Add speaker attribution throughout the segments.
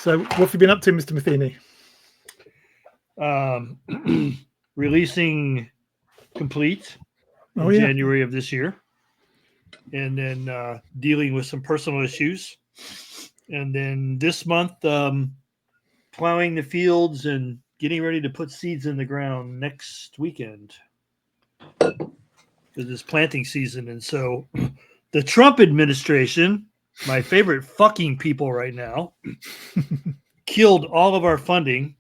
Speaker 1: So what have you been up to, Mr. Matheny?
Speaker 2: Releasing Complete in January of this year, and then dealing with some personal issues, and then this month plowing the fields and getting ready to put seeds in the ground next weekend because it's planting season. And so the Trump administration, my favorite fucking people right now, killed all of our funding,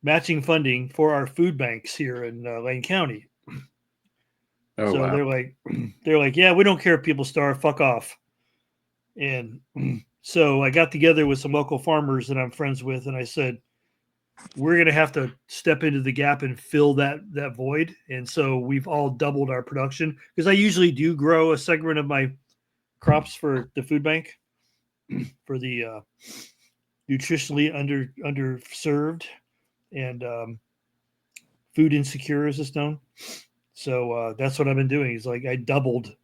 Speaker 2: matching funding for our food banks here in Lane County.
Speaker 3: Oh,
Speaker 2: so
Speaker 3: wow.
Speaker 2: they're like, yeah, we don't care if people starve, fuck off. And so I got together with some local farmers that I'm friends with, and I said, we're going to have to step into the gap and fill that void. And so we've all doubled our production because I usually do grow a segment of my crops for the food bank for the nutritionally underserved and food insecure, as it's known. So that's what I've been doing. Is like I doubled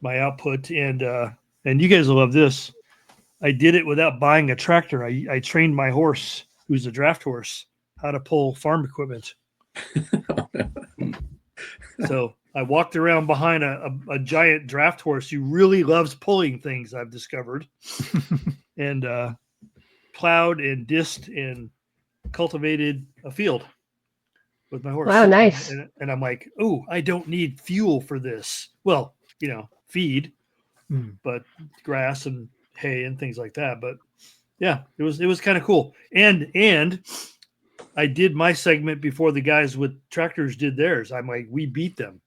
Speaker 2: my output, and you guys will love this. I did it without buying a tractor. I trained my horse, who's a draft horse, how to pull farm equipment. So I walked around behind a giant draft horse who really loves pulling things, I've discovered, and plowed and disked and cultivated a field with my horse.
Speaker 4: Wow, nice.
Speaker 2: And I'm like, oh, I don't need fuel for this. Well, feed, but grass and hay and things like that. But yeah, it was kind of cool. And I did my segment before the guys with tractors did theirs. I'm like, we beat them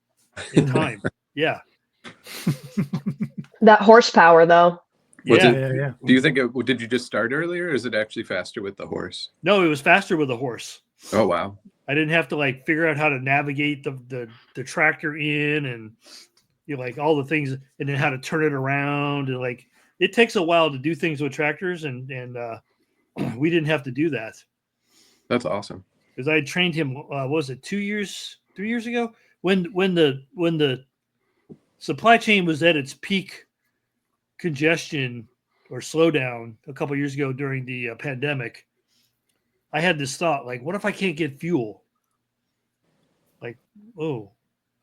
Speaker 2: in time. Yeah.
Speaker 4: That horsepower, though.
Speaker 2: Yeah.
Speaker 3: Do you think did you just start earlier, or is it actually faster with the horse?
Speaker 2: No, it was faster with a horse.
Speaker 3: Oh, wow.
Speaker 2: I didn't have to figure out how to navigate the tractor in and all the things, and then how to turn it around, and it takes a while to do things with tractors, and we didn't have to do that.
Speaker 3: That's awesome.
Speaker 2: Because I trained him. Was it 3 years ago when the supply chain was at its peak congestion or slowdown a couple years ago during the pandemic. I had this thought, what if I can't get fuel? Oh,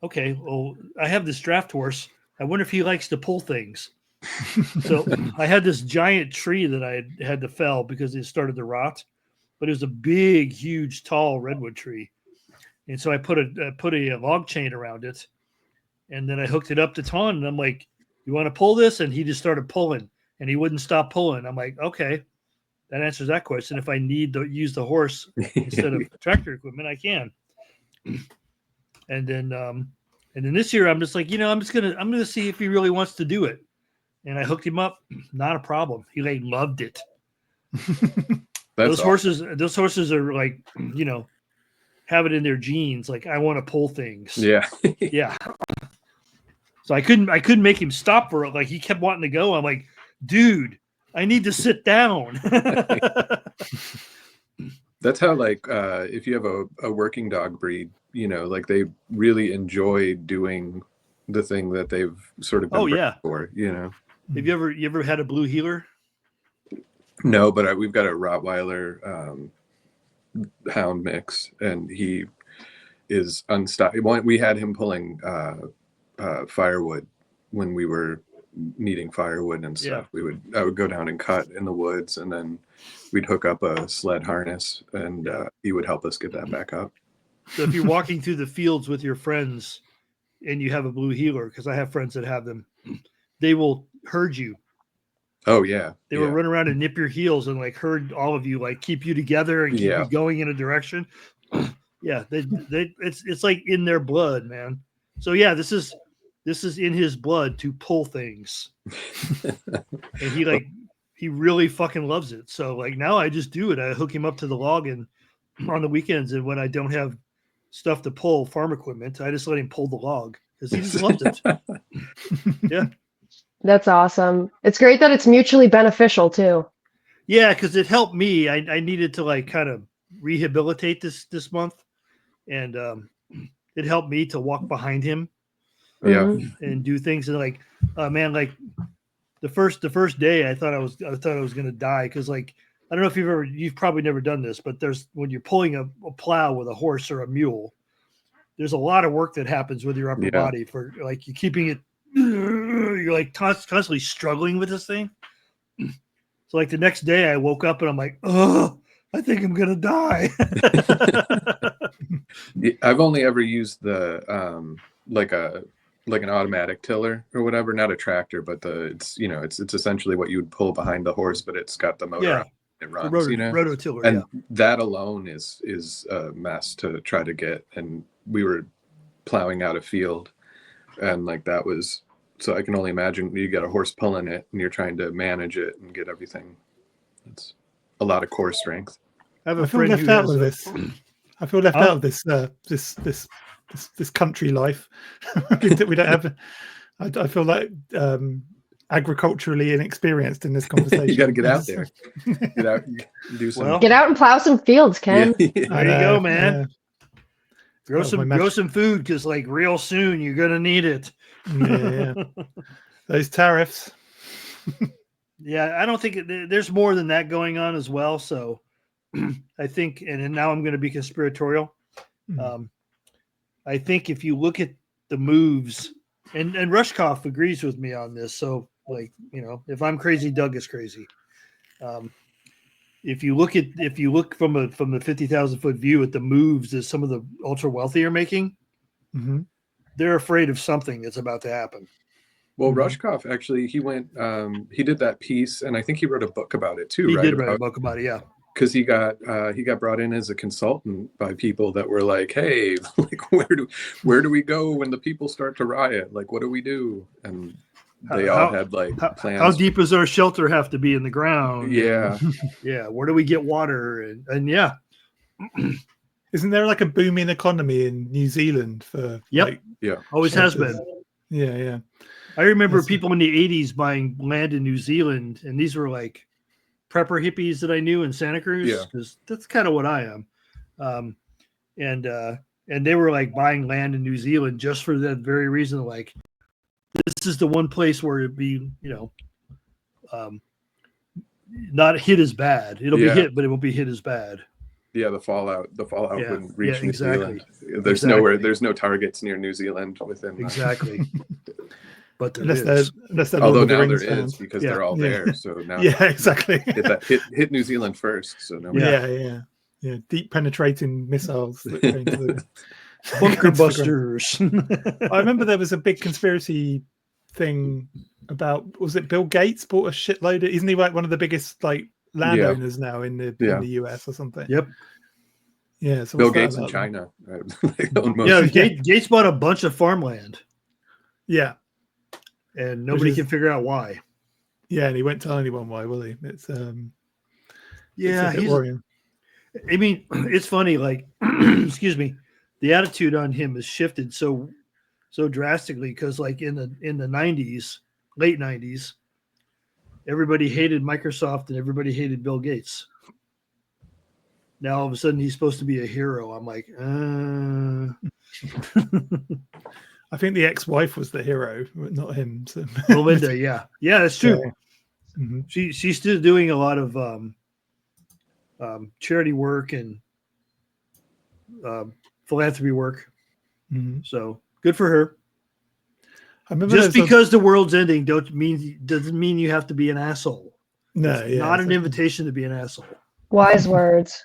Speaker 2: okay. Well, I have this draft horse. I wonder if he likes to pull things. So I had this giant tree that I had to fell because it started to rot, but it was a big, huge, tall redwood tree. And so I put a log chain around it, and then I hooked it up to Ton, and I'm like, you want to pull this? And he just started pulling, and he wouldn't stop pulling. I'm like, okay, that answers that question. If I need to use the horse instead of tractor equipment, I can. And then this year I'm just like, I'm gonna see if he really wants to do it. And I hooked him up. Not a problem. He loved it. Those horses are have it in their genes. I want to pull things.
Speaker 3: Yeah.
Speaker 2: Yeah. So I couldn't make him stop for it. He kept wanting to go. I'm like, dude, I need to sit down.
Speaker 3: That's how if you have a working dog breed, they really enjoy doing the thing that they've sort of been for,
Speaker 2: Have you ever had a blue heeler?
Speaker 3: No, but we've got a Rottweiler hound mix, and he is unstoppable. We had him pulling firewood when we were needing firewood and stuff.
Speaker 2: Yeah.
Speaker 3: I would go down and cut in the woods, and then we'd hook up a sled harness, and he would help us get that back up.
Speaker 2: So if you're walking through the fields with your friends and you have a blue heeler, because I have friends that have them, they will herd you.
Speaker 3: Oh yeah.
Speaker 2: They will run around and nip your heels and herd all of you, keep you together and keep you going in a direction. Yeah. It's in their blood, man. So yeah, this is in his blood to pull things. And he really fucking loves it. So now I just do it. I hook him up to the log and on the weekends, and when I don't have stuff to pull farm equipment, I just let him pull the log because he just loves it. Yeah.
Speaker 4: That's awesome. It's great that it's mutually beneficial too.
Speaker 2: Yeah, because it helped me. I needed to kind of rehabilitate this month, and it helped me to walk behind him.
Speaker 3: Yeah.
Speaker 2: And do things and man, the first day I thought I was gonna die because I I don't know if you've probably never done this, but when you're pulling a plow with a horse or a mule, there's a lot of work that happens with your upper body for like you're keeping it. You're like constantly struggling with this thing. So like the next day I woke up and I'm like, oh, I think I'm going to die.
Speaker 3: I've only ever used the, like an automatic tiller or whatever, not a tractor, but it's essentially what you would pull behind the horse, but it's got the motor on. It runs,
Speaker 2: rototiller,
Speaker 3: and that alone is a mess to try to get. And we were plowing out a field, and like that was, so I can only imagine you got a horse pulling it and you're trying to manage it and get everything. It's a lot of core strength.
Speaker 1: I feel left out of this. I feel left out of this this country life. We don't have. I feel like agriculturally inexperienced in this conversation.
Speaker 3: You got to get out there. Get out, do some.
Speaker 4: Get out and plow some fields, Ken.
Speaker 2: There you go, man. Grow some food because like real soon you're gonna need it.
Speaker 1: Yeah. Those tariffs.
Speaker 2: Yeah, I don't think there's more than that going on as well. So I think, and now I'm going to be conspiratorial. I think if you look at the moves, and Rushkoff agrees with me on this. So like, if I'm crazy, Doug is crazy. If you look from the 50,000 foot view at the moves that some of the ultra wealthy are making, they're afraid of something that's about to happen.
Speaker 3: Well, Rushkoff actually, he went, he did that piece, and I think he wrote a book about it too.
Speaker 2: He did write a book about it, yeah.
Speaker 3: Because he got brought in as a consultant by people that were like, "Hey, like where do we go when the people start to riot? Like, what do we do?" And they all had like plans.
Speaker 2: How deep does our shelter have to be in the ground?
Speaker 3: Yeah,
Speaker 2: yeah. Where do we get water? And yeah.
Speaker 1: Isn't there like a booming economy in New Zealand for?
Speaker 2: Yep. Always has been.
Speaker 1: Yeah.
Speaker 2: I remember people in the 80s buying land in New Zealand, and these were like prepper hippies that I knew in Santa Cruz, because that's kind of what I am. And they were like buying land in New Zealand just for that very reason. Like, this is the one place where it'd be, not hit as bad. It'll be hit, but it won't be hit as bad.
Speaker 3: Yeah, the fallout wouldn't reach New
Speaker 2: exactly.
Speaker 3: Zealand. There's no targets near New Zealand within.
Speaker 2: Exactly. But
Speaker 3: although now there is, because they're all there. So now,
Speaker 1: exactly.
Speaker 3: hit New Zealand first. So no.
Speaker 1: Yeah. Deep penetrating missiles.
Speaker 2: Bunker busters.
Speaker 1: I remember there was a big conspiracy thing about, was it Bill Gates bought a shitload of? Isn't he like one of the biggest like landowners now in the US or something?
Speaker 2: Yep.
Speaker 1: Yeah. So
Speaker 3: Bill Gates in China.
Speaker 2: Gates bought a bunch of farmland.
Speaker 1: Yeah.
Speaker 2: And nobody can figure out why.
Speaker 1: Yeah, and he won't tell anyone why, will he? It's
Speaker 2: he's
Speaker 1: worrying.
Speaker 2: I mean, it's funny, like excuse me, the attitude on him has shifted so drastically, because like in the 90s, late 90s, everybody hated Microsoft and everybody hated Bill Gates. Now all of a sudden he's supposed to be a hero. I'm like,
Speaker 1: I think the ex-wife was the hero, not him. So.
Speaker 2: Melinda, yeah, that's true.
Speaker 1: Yeah. Mm-hmm.
Speaker 2: She's still doing a lot of charity work and philanthropy work.
Speaker 1: Mm-hmm.
Speaker 2: So good for her.
Speaker 1: I remember
Speaker 2: just because the world's ending doesn't mean you have to be an asshole.
Speaker 1: No,
Speaker 2: it's not an invitation to be an asshole.
Speaker 4: Wise words.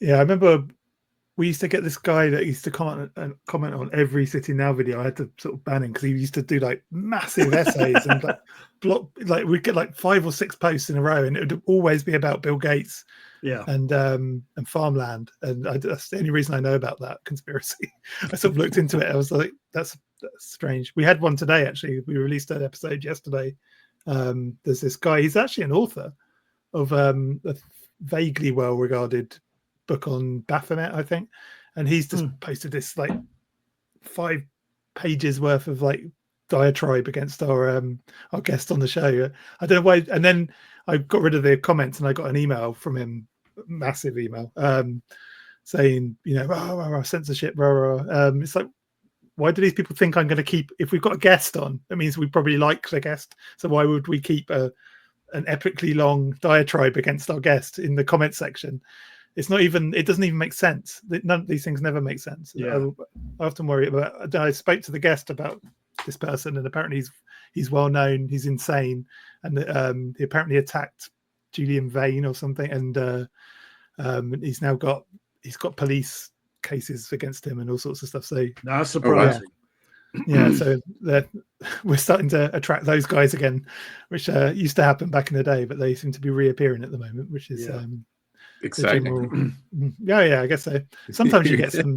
Speaker 1: Yeah, I remember we used to get this guy that used to comment on every City Now video. I had to sort of ban him because he used to do like massive essays and like we'd get like 5 or 6 posts in a row, and it would always be about Bill Gates.
Speaker 2: Yeah,
Speaker 1: and farmland, and that's the only reason I know about that conspiracy. I sort of looked into it. I was like, that's strange. We had one today, actually. We released that episode yesterday. There's this guy. He's actually an author of a vaguely well-regarded book on Baphomet, I think, and he's just posted this like 5 pages worth of like diatribe against our guest on the show. I don't know why. And then I got rid of the comments, and I got an email from him, massive email, saying, censorship. It's like, why do these people think I'm going to keep? If we've got a guest on, that means we probably like the guest. So why would we keep an epically long diatribe against our guest in the comment section? It's not even. It doesn't even make sense. None of these things never make sense.
Speaker 2: Yeah.
Speaker 1: I often worry about. I spoke to the guest about this person, and apparently he's well known. He's insane, and he apparently attacked Julian Vane or something, and he's got police cases against him and all sorts of stuff. So
Speaker 2: Not surprising.
Speaker 1: yeah, so we're starting to attract those guys again, which used to happen back in the day, but they seem to be reappearing at the moment, which is
Speaker 3: exciting.
Speaker 1: Yeah, I guess so. Sometimes you get some.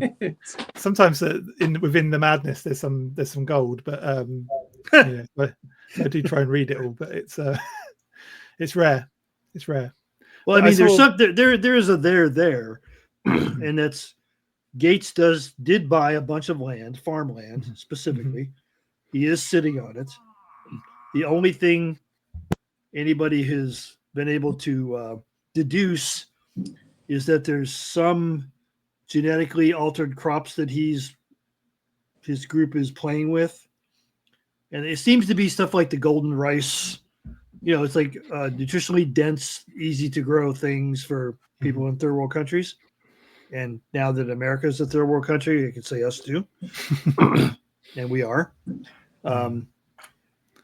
Speaker 1: Sometimes within the madness, there's some gold, but I do try and read it all, but it's rare. It's rare.
Speaker 2: Well, I mean, there is a there, and that's Gates did buy a bunch of farmland specifically. He is sitting on it. The only thing anybody has been able to deduce is that there's some genetically altered crops that his group is playing with, and it seems to be stuff like the golden rice. It's like nutritionally dense, easy to grow things for people in third world countries. And now that America is a third world country, I can say us too, and we are. But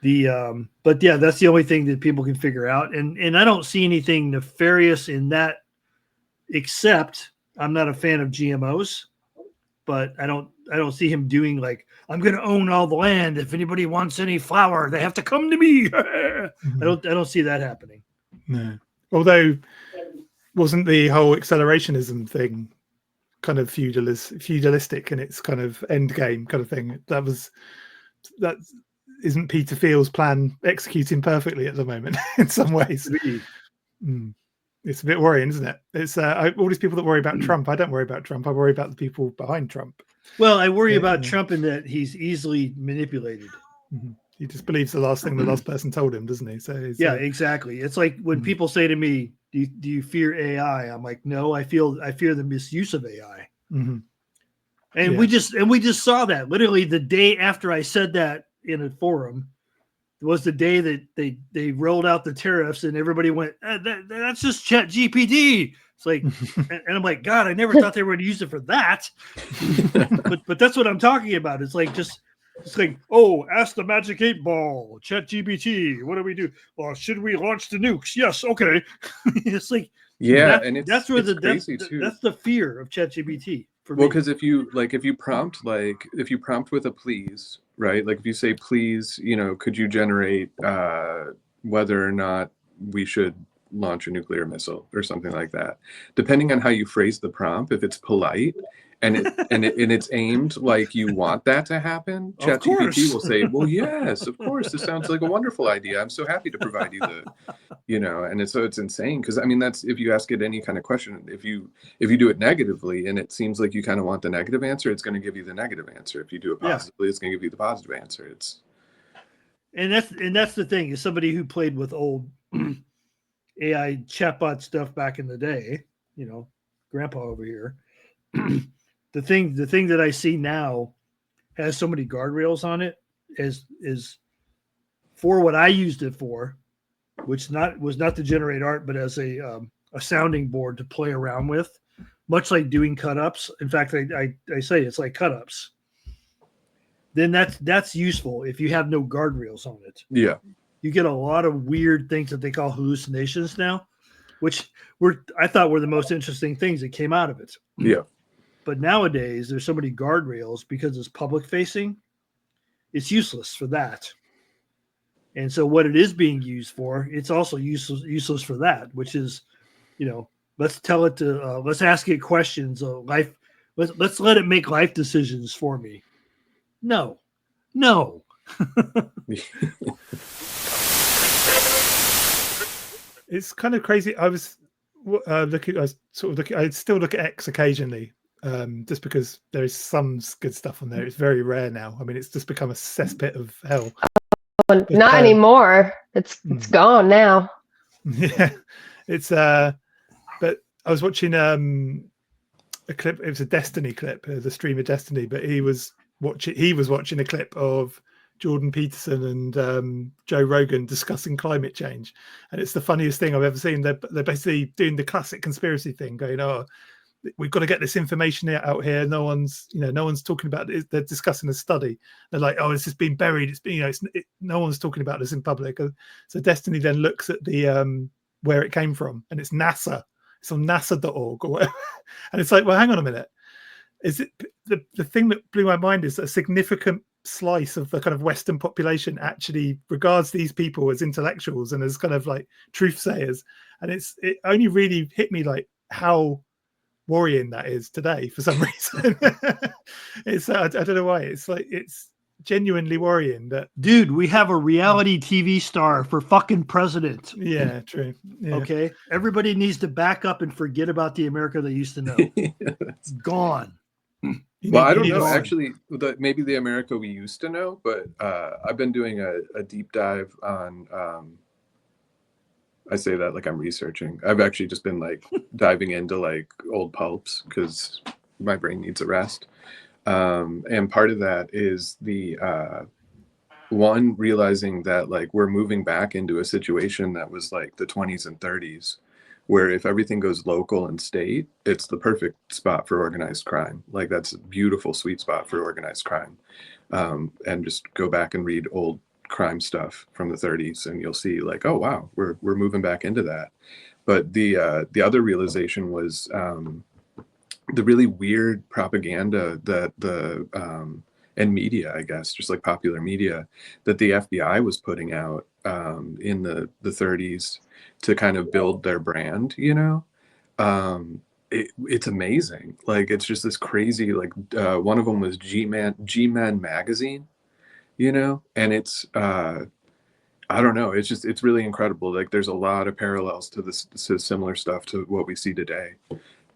Speaker 2: yeah, that's the only thing that people can figure out, and I don't see anything nefarious in that, except I'm not a fan of GMOs, but I don't see him doing like, I'm going to own all the land. If anybody wants any flour, they have to come to me. I don't see that happening.
Speaker 1: No, although wasn't the whole accelerationism thing kind of feudalistic in its kind of end game kind of thing? That isn't Peter Thiel's plan executing perfectly at the moment in some ways. It's a bit worrying, isn't it? It's all these people that worry about Trump. I don't worry about Trump. I worry about the people behind Trump.
Speaker 2: Well, I worry about Trump in that he's easily manipulated.
Speaker 1: He just believes the last thing the last person told him, doesn't he? So
Speaker 2: exactly. It's like when people say to me, do you fear AI? I'm like, no, I fear the misuse of AI. And we just saw that literally the day after I said that in a forum was the day that they rolled out the tariffs, and everybody went, that's just Chat GPT. It's like, and I'm like, God, I never thought they were going to use it for that. but that's what I'm talking about. It's like ask the magic 8-ball, Chat GPT. What do we do? Well, should we launch the nukes? Yes, okay. It's like, that's the fear of Chat GPT.
Speaker 3: Well, because if you prompt with a please, right? Like if you say, please, could you generate whether or not we should launch a nuclear missile or something like that, depending on how you phrase the prompt, if it's polite and it's aimed like you want that to happen, ChatGPT will say, well, yes, of course, this sounds like a wonderful idea. I'm so happy to provide you and it's insane. Because I mean, that's, if you ask it any kind of question, if you do it negatively and it seems like you kind of want the negative answer, it's going to give you the negative answer. If you do it positively, it's going to give you the positive answer.
Speaker 2: And that's the thing, is somebody who played with old AI chatbot stuff back in the day, grandpa over here. The thing that I see now has so many guardrails on it is for what I used it for, which was not to generate art, but as a sounding board to play around with, much like doing cut-ups. In fact, I say it's like cut-ups. Then that's useful if you have no guardrails on it.
Speaker 3: Yeah.
Speaker 2: You get a lot of weird things that they call hallucinations now, which I thought were the most interesting things that came out of it.
Speaker 3: Yeah.
Speaker 2: But nowadays, there's so many guardrails because it's public facing. It's useless for that. And so what it is being used for, it's also useless for that, which is, let's tell it to, let's ask it questions of life. Let's let it make life decisions for me. No.
Speaker 1: It's kind of crazy. I was I still look at X occasionally, just because there is some good stuff on there. It's very rare now. I mean, it's just become a cesspit of hell.
Speaker 4: But, not anymore. It's gone now.
Speaker 1: Yeah, it's but I was watching a clip. It was a Destiny clip, the stream of Destiny, but he was he was watching a clip of Jordan Peterson and Joe Rogan discussing climate change, and it's the funniest thing I've ever seen. They're basically doing the classic conspiracy thing, going, "Oh, we've got to get this information out here. No one's talking about it." They're discussing a study. They're like, "Oh, it's just been buried. It's been, no one's talking about this in public." So Destiny then looks at the where it came from, and it's NASA. It's on NASA.org or whatever. And it's like, well, hang on a minute. Is it the thing that blew my mind is a significant slice of the kind of Western population actually regards these people as intellectuals and as kind of like truth sayers, and it only really hit me like how worrying that is today for some reason. It's I don't know why. It's like it's genuinely worrying that,
Speaker 2: dude, we have a reality TV star for fucking president.
Speaker 1: Yeah, true. Yeah.
Speaker 2: Okay, everybody needs to back up and forget about the America they used to know. It's gone.
Speaker 3: Well, I don't know. Actually, maybe the America we used to know, but I've been doing a deep dive on. I say that like I'm researching. I've actually just been like diving into like old pulps because my brain needs a rest. And part of that is the one realizing that like we're moving back into a situation that was like the 20s and 30s, where if everything goes local and state, it's the perfect spot for organized crime. Like that's a beautiful sweet spot for organized crime. And just go back and read old crime stuff from the 30s and you'll see like, oh wow, we're moving back into that. But the other realization was the really weird propaganda that and media, I guess, just like popular media, that the FBI was putting out in the 30s to kind of build their brand, it's amazing. Like it's just this crazy, like one of them was G-Man magazine, and it's I don't know, it's really incredible. Like there's a lot of parallels to this, to similar stuff to what we see today.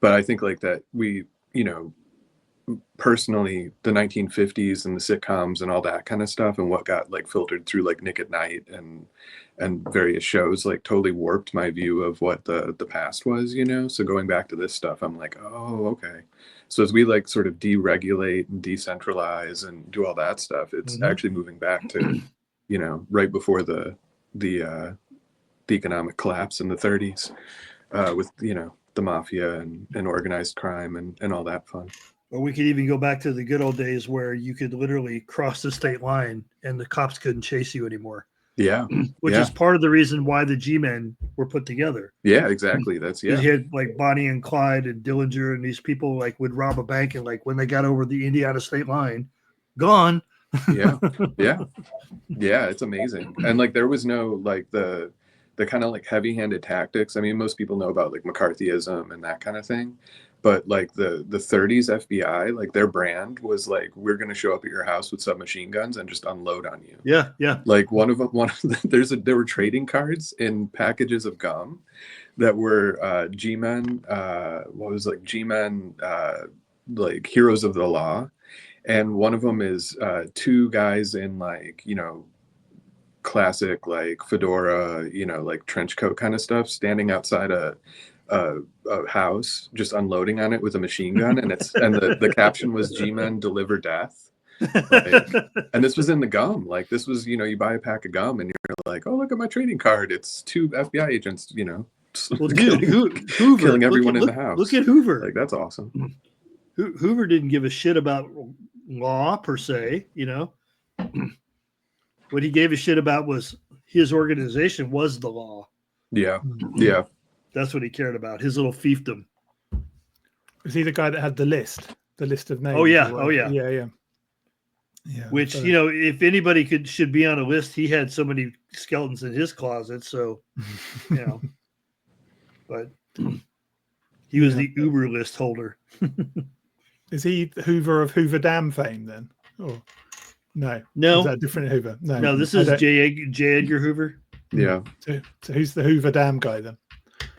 Speaker 3: But I think like that we, personally, the 1950s and the sitcoms and all that kind of stuff and what got like filtered through like Nick at Night and various shows like totally warped my view of what the past was, So going back to this stuff, I'm like, oh, okay. So as we like sort of deregulate and decentralize and do all that stuff, it's actually moving back to, right before the economic collapse in the 30s with, the mafia and organized crime and all that fun.
Speaker 2: Or we could even go back to the good old days where you could literally cross the state line and the cops couldn't chase you anymore.
Speaker 3: Yeah.
Speaker 2: Which is part of the reason why the G-Men were put together.
Speaker 3: Yeah, exactly. You
Speaker 2: had like Bonnie and Clyde and Dillinger and these people like would rob a bank and like when they got over the Indiana state line, gone.
Speaker 3: Yeah. It's amazing. And like there was no like the kind of like heavy-handed tactics. I mean, most people know about like McCarthyism and that kind of thing. But like the 30s FBI, like their brand was like, we're going to show up at your house with submachine guns and just unload on you.
Speaker 2: Yeah.
Speaker 3: Like there were trading cards in packages of gum that were G-Men, G-Men, like heroes of the law. And one of them is two guys in like, classic like fedora, like trench coat kind of stuff, standing outside a house just unloading on it with a machine gun, and the caption was G-Men deliver death. Like, and this was in the gum. Like this was, you buy a pack of gum and you're like, oh, look at my trading card, it's two FBI agents,
Speaker 2: well, dude, Hoover
Speaker 3: killing everyone in the house.
Speaker 2: Look at Hoover.
Speaker 3: Like that's awesome.
Speaker 2: Hoover didn't give a shit about law per se, What he gave a shit about was his organization was the law.
Speaker 3: Yeah.
Speaker 2: That's what he cared about, his little fiefdom.
Speaker 1: Was he the guy that had the list of names?
Speaker 2: Oh yeah. Which, if anybody should be on a list, he had so many skeletons in his closet. So, but he was the Uber list holder.
Speaker 1: Is he Hoover of Hoover Dam fame then? Oh, no. Is that a different Hoover?
Speaker 2: No, this is J. Edgar Hoover.
Speaker 3: Yeah.
Speaker 1: So who's the Hoover Dam guy then?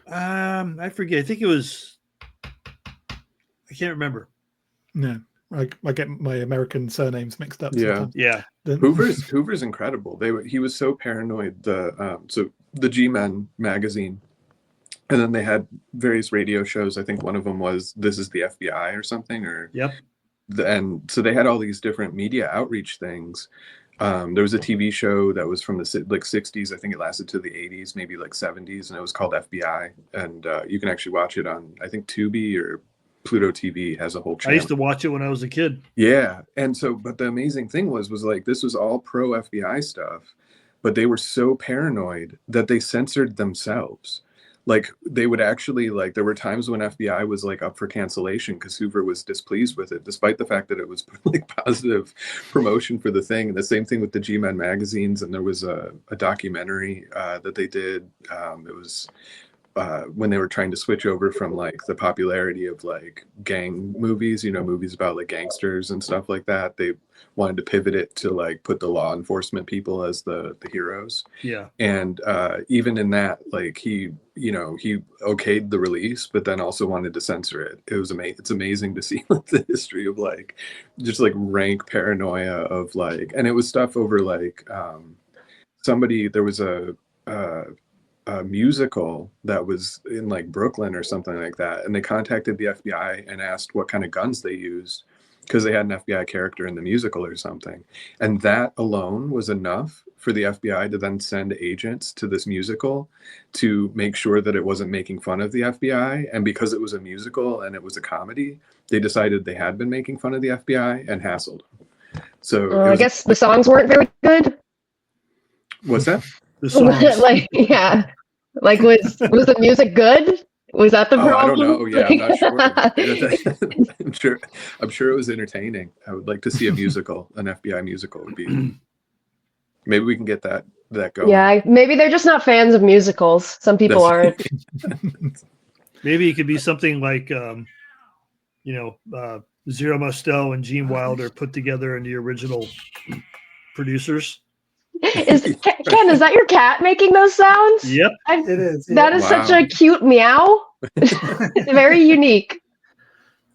Speaker 2: I forget. I think it was. I can't remember.
Speaker 1: No, I get my American surnames mixed up.
Speaker 3: Yeah,
Speaker 1: sometimes.
Speaker 2: Yeah.
Speaker 3: Hoover's incredible. He was so paranoid. So the G-Men magazine, and then they had various radio shows. I think one of them was "This Is the FBI" or something. Or
Speaker 2: yep.
Speaker 3: and so they had all these different media outreach things. There was a TV show that was from the like 60s. I think it lasted to the 80s, maybe like 70s, and it was called FBI. And you can actually watch it on, I think, Tubi or Pluto TV has a whole channel.
Speaker 2: I used to watch it when I was a kid.
Speaker 3: Yeah. And so, but the amazing thing was like, this was all pro FBI stuff, but they were so paranoid that they censored themselves. Like they would actually, like, there were times when FBI was like up for cancellation because Hoover was displeased with it, despite the fact that it was like positive promotion for the thing. And the same thing with the G-Men magazines. And there was a documentary that they did. It was when they were trying to switch over from like the popularity of like gang movies, movies about like gangsters and stuff like that. They wanted to pivot it to like put the law enforcement people as the heroes.
Speaker 2: Yeah.
Speaker 3: And even in that, like he okayed the release, but then also wanted to censor it. It was it's amazing to see like, the history of like just like rank paranoia of like, and it was stuff over like there was a musical that was in like Brooklyn or something like that, and they contacted the FBI and asked what kind of guns they used because they had an FBI character in the musical or something, and that alone was enough for the FBI to then send agents to this musical to make sure that it wasn't making fun of the FBI. And because it was a musical and it was a comedy, they decided they had been making fun of the FBI and hassled them. So
Speaker 4: I guess the songs weren't very good.
Speaker 3: What's that?
Speaker 2: The songs.
Speaker 4: Like, yeah. Like, was the music good? Was that the problem?
Speaker 3: I don't know. Yeah, I'm not sure. I'm sure it was entertaining. I would like to see an FBI musical would be. Maybe we can get that going.
Speaker 4: Yeah, maybe they're just not fans of musicals. Some people aren't.
Speaker 2: Maybe it could be something like, Zero Mostel and Gene Wilder put together in the original producers.
Speaker 4: Ken, is that your cat making those sounds?
Speaker 2: Yep,
Speaker 1: it is. Yeah.
Speaker 4: That is such a cute meow. It's very unique.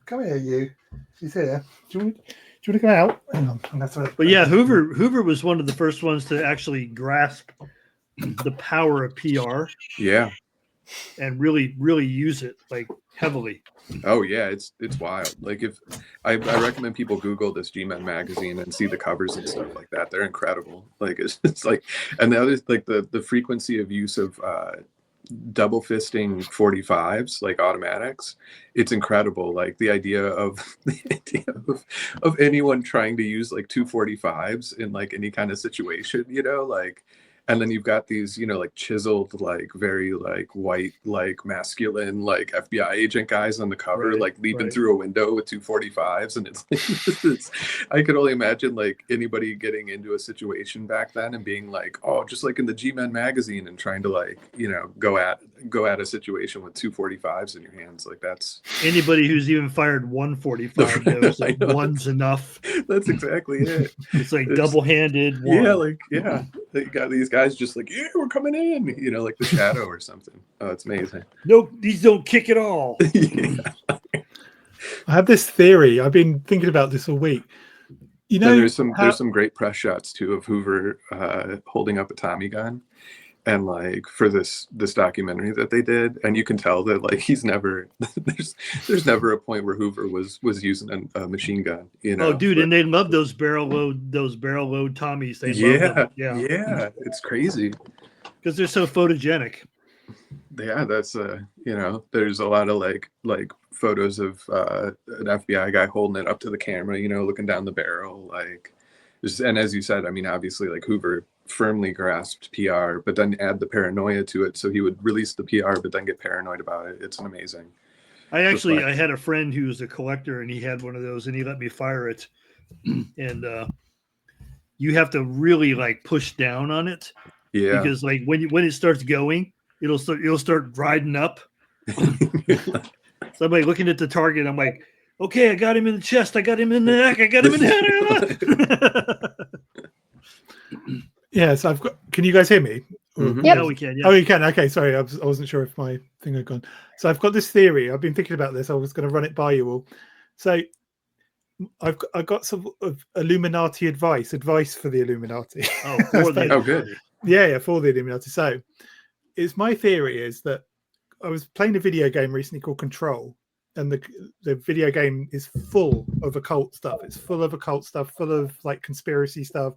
Speaker 1: Come here, you. She's here. Do you want to come out? Hang on.
Speaker 2: But yeah, Hoover was one of the first ones to actually grasp the power of PR.
Speaker 3: Yeah.
Speaker 2: And really, really use it like heavily.
Speaker 3: Oh yeah, it's wild. Like if I recommend people Google this G-Men magazine and see the covers and stuff like that. They're incredible. Like it's like, and the other like the frequency of use of double fisting 45s like automatics, it's incredible. Like the idea of anyone trying to use like 245s in like any kind of situation, like. And then you've got these, like chiseled, like very like white, like masculine, like FBI agent guys on the cover, like leaping through a window with 245s. And it's I could only imagine like anybody getting into a situation back then and being like, oh, just like in the G-Men magazine and trying to like, go at a situation with 245s in your hands. Like that's
Speaker 2: anybody who's even fired 145 knows that one's enough.
Speaker 3: That's exactly it.
Speaker 2: It's like double-handed.
Speaker 3: Yeah. They got these guys just like, yeah, we're coming in, like the Shadow or something. Oh, it's amazing.
Speaker 2: Nope, these don't kick at all.
Speaker 3: Yeah.
Speaker 1: I have this theory. I've been thinking about this all week.
Speaker 3: There's some great press shots too of Hoover holding up a Tommy gun, and like for this documentary that they did, and you can tell that like he's never there's never a point where Hoover was using a machine gun.
Speaker 2: Oh, dude, and they love those barrel load Tommies. They love them.
Speaker 3: Yeah, it's crazy
Speaker 2: because they're so photogenic.
Speaker 3: Yeah, that's there's a lot of like photos of an FBI guy holding it up to the camera, looking down the barrel, like and as you said, I mean, obviously like Hoover firmly grasped PR, but then add the paranoia to it, so he would release the PR but then get paranoid about it. It's amazing.
Speaker 2: I had a friend who was a collector and he had one of those and he let me fire it, and you have to really like push down on it, because like when it starts going, it'll start riding up. So I'm like looking at the target, I'm like, okay, I got him in the chest, I got him in the neck, I got him in the head.
Speaker 1: Yeah, so can you guys hear me?
Speaker 3: Mm-hmm.
Speaker 2: Yeah, we can. Yeah.
Speaker 1: Oh, you can. Okay, sorry, I wasn't sure if my thing had gone. So I've got this theory. I've been thinking about this. I was going to run it by you all. So I've got some Illuminati advice for the Illuminati.
Speaker 3: Oh, good.
Speaker 1: Yeah, for the Illuminati. So my theory is that I was playing a video game recently called Control, the video game is full of occult stuff. It's full of occult stuff, full of like conspiracy stuff.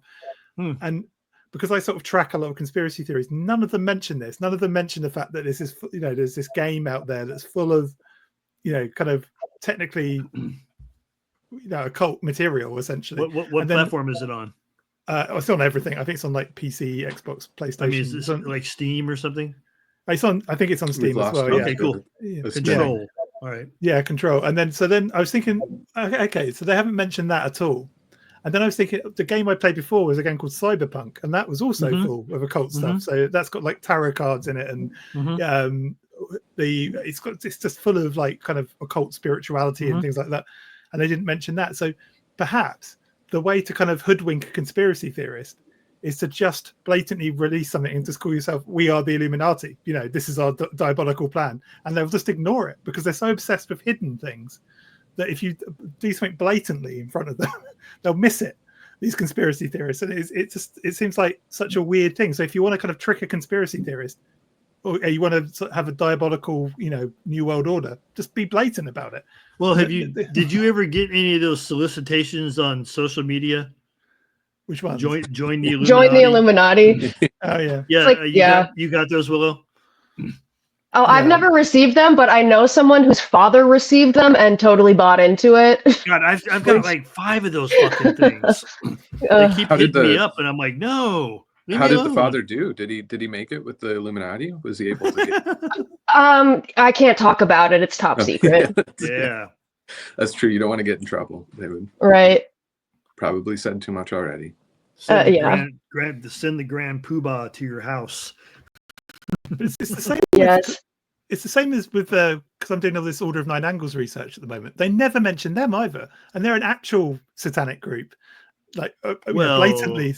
Speaker 1: And because I sort of track a lot of conspiracy theories, none of them mention this. None of them mention the fact that this is, there's this game out there that's full of, kind of technically, occult material essentially.
Speaker 2: What platform is it on?
Speaker 1: It's on everything. I think it's on like PC, Xbox, PlayStation.
Speaker 2: I mean, is this like Steam or something?
Speaker 1: It's on. I think it's on Steam as well.
Speaker 2: Okay, cool. Control. All right. Yeah,
Speaker 1: Control. And then I was thinking, okay, so they haven't mentioned that at all. And then I was thinking, the game I played before was a game called Cyberpunk, and that was also full of occult stuff. So that's got like tarot cards in it, and it's just full of like kind of occult spirituality and things like that. And they didn't mention that. So perhaps the way to kind of hoodwink a conspiracy theorist is to just blatantly release something and just call yourself, we are the Illuminati. This is our diabolical plan. And they'll just ignore it because they're so obsessed with hidden things that if you do something blatantly in front of them, they'll miss it, these conspiracy theorists. And it seems like such a weird thing. So if you want to kind of trick a conspiracy theorist, or you want to have a diabolical, new world order, just be blatant about it.
Speaker 2: Well, did you ever get any of those solicitations on social media?
Speaker 1: Which one?
Speaker 2: Join the Illuminati.
Speaker 4: Join the Illuminati.
Speaker 1: Oh yeah.
Speaker 2: Yeah. You got those, Willow?
Speaker 4: Oh, I've never received them, but I know someone whose father received them and totally bought into it.
Speaker 2: God, I've got like 5 of those fucking things. They keep hitting me up, and I'm like, no.
Speaker 3: How did the father do? Did he make it with the Illuminati? Was he able to get?
Speaker 4: I can't talk about it. It's top secret.
Speaker 2: Yeah,
Speaker 3: that's true. You don't want to get in trouble. They would probably said too much already.
Speaker 2: Send the grand poobah to your house.
Speaker 1: It's the same.
Speaker 4: Yes.
Speaker 1: It's the same as with because I'm doing all this Order of Nine Angles research at the moment. They never mention them either, and they're an actual satanic group. Like blatantly,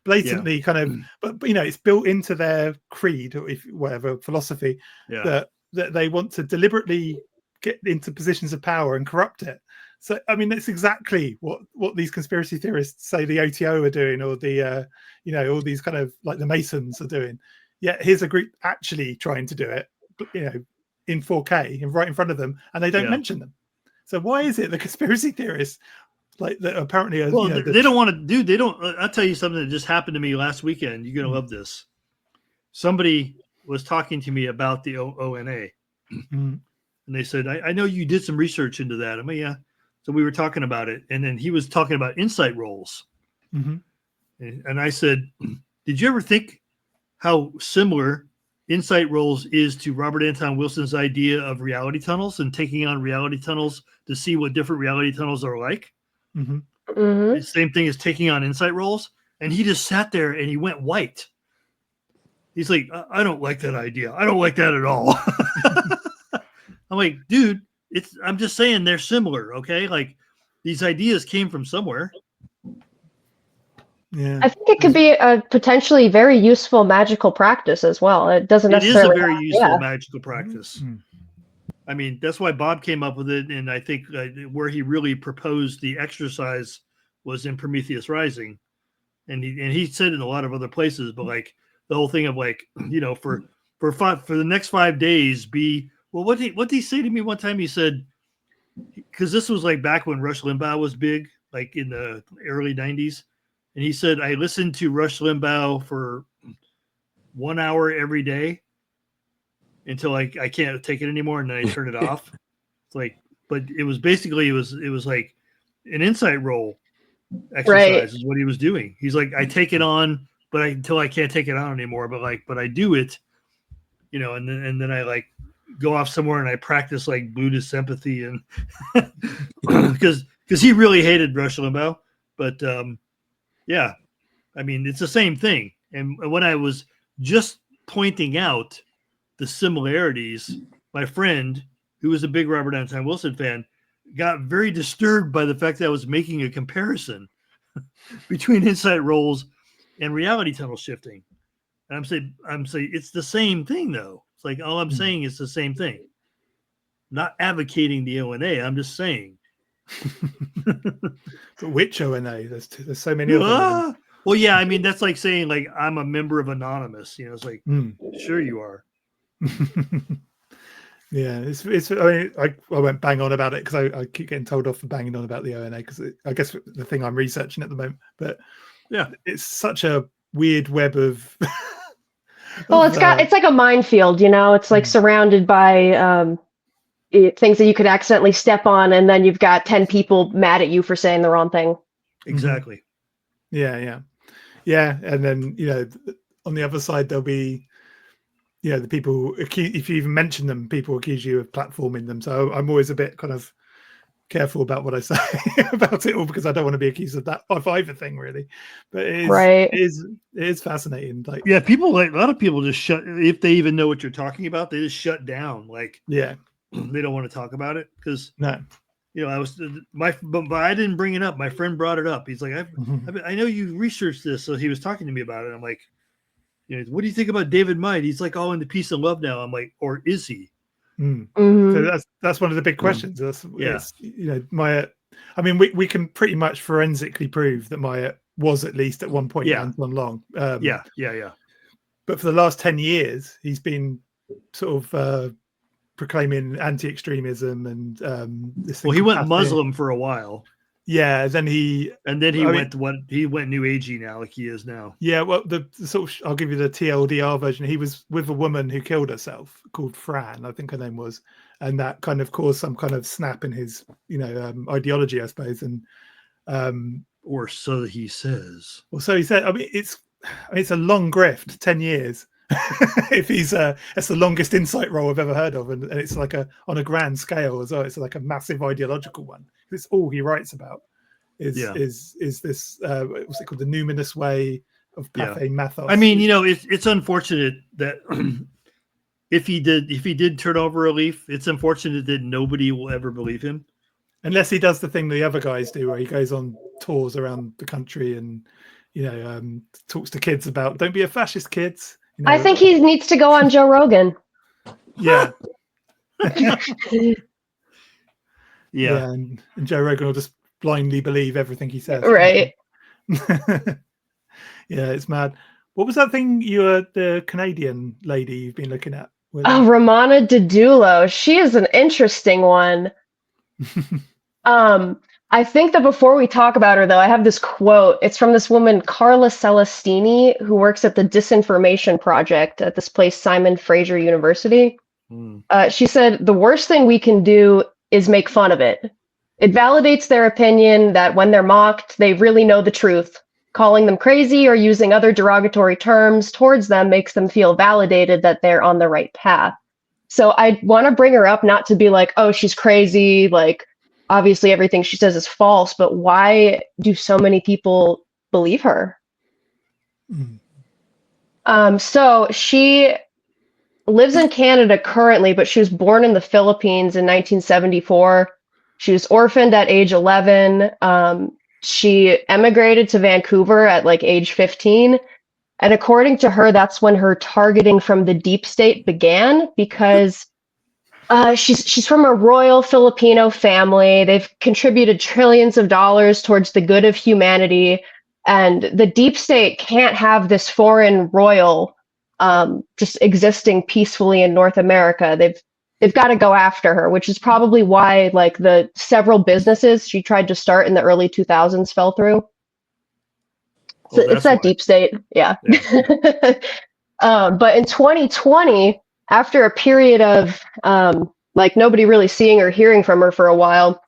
Speaker 1: blatantly kind of, but it's built into their creed or whatever philosophy that they want to deliberately get into positions of power and corrupt it. So I mean, that's exactly what these conspiracy theorists say the OTO are doing, or the all these kind of like the Masons are doing. Yeah, here's a group actually trying to do it, in 4K and right in front of them, and they don't mention them. So why is it the conspiracy theorists? Like that apparently
Speaker 2: they don't want to do. They don't. I'll tell you something that just happened to me last weekend. You're gonna love this. Somebody was talking to me about the ONA, and they said, "I know you did some research into that." I mean, yeah. So we were talking about it, and then he was talking about insight roles, and I said, "Did you ever think how similar insight roles is to Robert Anton Wilson's idea of reality tunnels and taking on reality tunnels to see what different reality tunnels are like?" The same thing as taking on insight roles, and he just sat there and he went white. He's like, I don't like that idea. I don't like that at all. I'm like, dude, I'm just saying they're similar, okay? Like these ideas came from somewhere.
Speaker 1: Yeah,
Speaker 4: I think it could be a potentially very useful magical practice as well. It doesn't necessarily.
Speaker 2: It is a very useful magical practice. I mean, that's why Bob came up with it, and I think where he really proposed the exercise was in Prometheus Rising, and he said in a lot of other places, but like the whole thing of like for the next 5 days, what did he say to me one time? He said, because this was like back when Rush Limbaugh was big, like in the early 90s, and he said, I listened to Rush Limbaugh for 1 hour every day until I can't take it anymore, and then I turn it off. It's like, but it was basically it was like an insight role exercise is what he was doing. He's like, I take it on, but until I can't take it on anymore. But I do it, and then I like go off somewhere and I practice like Buddhist sympathy and because he really hated Rush Limbaugh. But yeah, I mean it's the same thing. And when I was just pointing out the similarities, my friend, who was a big Robert Anton Wilson fan, got very disturbed by the fact that I was making a comparison between insight roles and reality tunnel shifting. And I'm saying it's the same thing though. It's like all I'm saying is the same thing. I'm not advocating the ONA. I'm just saying.
Speaker 1: But which ONA? There's so many of them.
Speaker 2: Well, yeah, I mean that's like saying like I'm a member of Anonymous. It's like sure you are.
Speaker 1: Yeah, it's. I mean, I won't bang on about it because I keep getting told off for banging on about the ONA because I guess the thing I'm researching at the moment. But
Speaker 2: yeah,
Speaker 1: it's such a weird web of.
Speaker 4: Well, it's like a minefield, you know. It's like surrounded by things that you could accidentally step on, and then you've got 10 people mad at you for saying the wrong thing.
Speaker 2: exactly.
Speaker 1: Yeah, and then on the other side there'll be the people if you even mention them, people accuse you of platforming them. So I'm always a bit kind of careful about what I say about it all because I don't want to be accused of that of either thing really. But it is fascinating. Like
Speaker 2: a lot of people just shut if they even know what you're talking about. They just shut down. Like
Speaker 1: they
Speaker 2: don't want to talk about it because
Speaker 1: no.
Speaker 2: But I didn't bring it up. My friend brought it up. He's like, I know you researched this, so he was talking to me about it. I'm like, what do you think about David Might? He's like all into peace and love now. I'm like, or is he?
Speaker 1: So that's one of the big questions. I mean, we can pretty much forensically prove that Maya was at least at one point Anton Long.
Speaker 2: Yeah.
Speaker 1: But for the last 10 years, he's been sort of proclaiming anti-extremism and this.
Speaker 2: Well, he went Muslim for a while.
Speaker 1: Yeah, then he
Speaker 2: went new agey now, like he is now.
Speaker 1: Yeah, well, the sort of I'll give you the TLDR version. He was with a woman who killed herself called Fran, I think her name was, and that kind of caused some kind of snap in his ideology, I suppose. And
Speaker 2: or so he says.
Speaker 1: Well, so he said. I mean, it's a long grift, 10 years. If he's that's the longest insight role I've ever heard of, and it's like on a grand scale as well. It's like a massive ideological one. It's all he writes about is this what's it called, the numinous way of Pathé Mathos.
Speaker 2: I mean, it's unfortunate that if he did turn over a leaf, it's unfortunate that nobody will ever believe him
Speaker 1: unless he does the thing the other guys do, where he goes on tours around the country and talks to kids about don't be a fascist, kids.
Speaker 4: I think he needs to go on Joe Rogan.
Speaker 1: Yeah.
Speaker 2: Yeah.
Speaker 1: And Joe Rogan will just blindly believe everything he says.
Speaker 4: Right.
Speaker 1: Yeah, it's mad. What was that thing the Canadian lady you've been looking at?
Speaker 4: Romana Didulo. She is an interesting one. I think that before we talk about her, though, I have this quote. It's from this woman, Carla Celestini, who works at the Disinformation Project at this place, Simon Fraser University. She said, the worst thing we can do is make fun of it. It validates their opinion that when they're mocked, they really know the truth. Calling them crazy or using other derogatory terms towards them makes them feel validated that they're on the right path. So I want to bring her up not to be like, oh, she's crazy, like, obviously everything she says is false, but why do so many people believe her? So she lives in Canada currently, but she was born in the Philippines in 1974. She was orphaned at age 11. She emigrated to Vancouver at like age 15. And according to her, that's when her targeting from the deep state began, because she's from a royal Filipino family. They've contributed trillions of dollars towards the good of humanity. And the deep state can't have this foreign royal just existing peacefully in North America. They've got to go after her, which is probably why like the several businesses she tried to start in the early 2000s fell through. So it's that deep state. Yeah. But in 2020, after a period of like nobody really seeing or hearing from her for a while,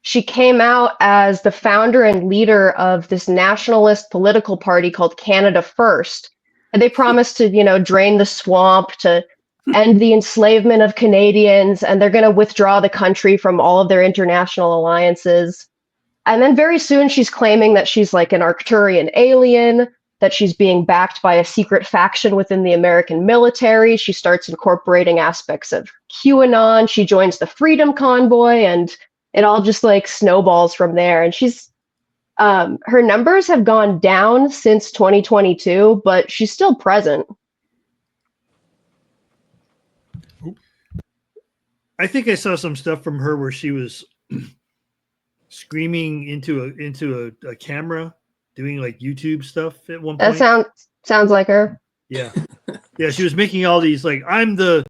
Speaker 4: she came out as the founder and leader of this nationalist political party called Canada First. And they promised to, drain the swamp, to end the enslavement of Canadians, and they're going to withdraw the country from all of their international alliances. And then very soon she's claiming that she's like an Arcturian alien, that she's being backed by a secret faction within the American military. She starts incorporating aspects of QAnon. She joins the Freedom Convoy, and it all just like snowballs from there. And she's her numbers have gone down since 2022, but she's still present.
Speaker 2: I think I saw some stuff from her where she was screaming into a camera, doing like YouTube stuff at one point.
Speaker 4: That sounds like her.
Speaker 2: Yeah. Yeah, she was making all these like, I'm the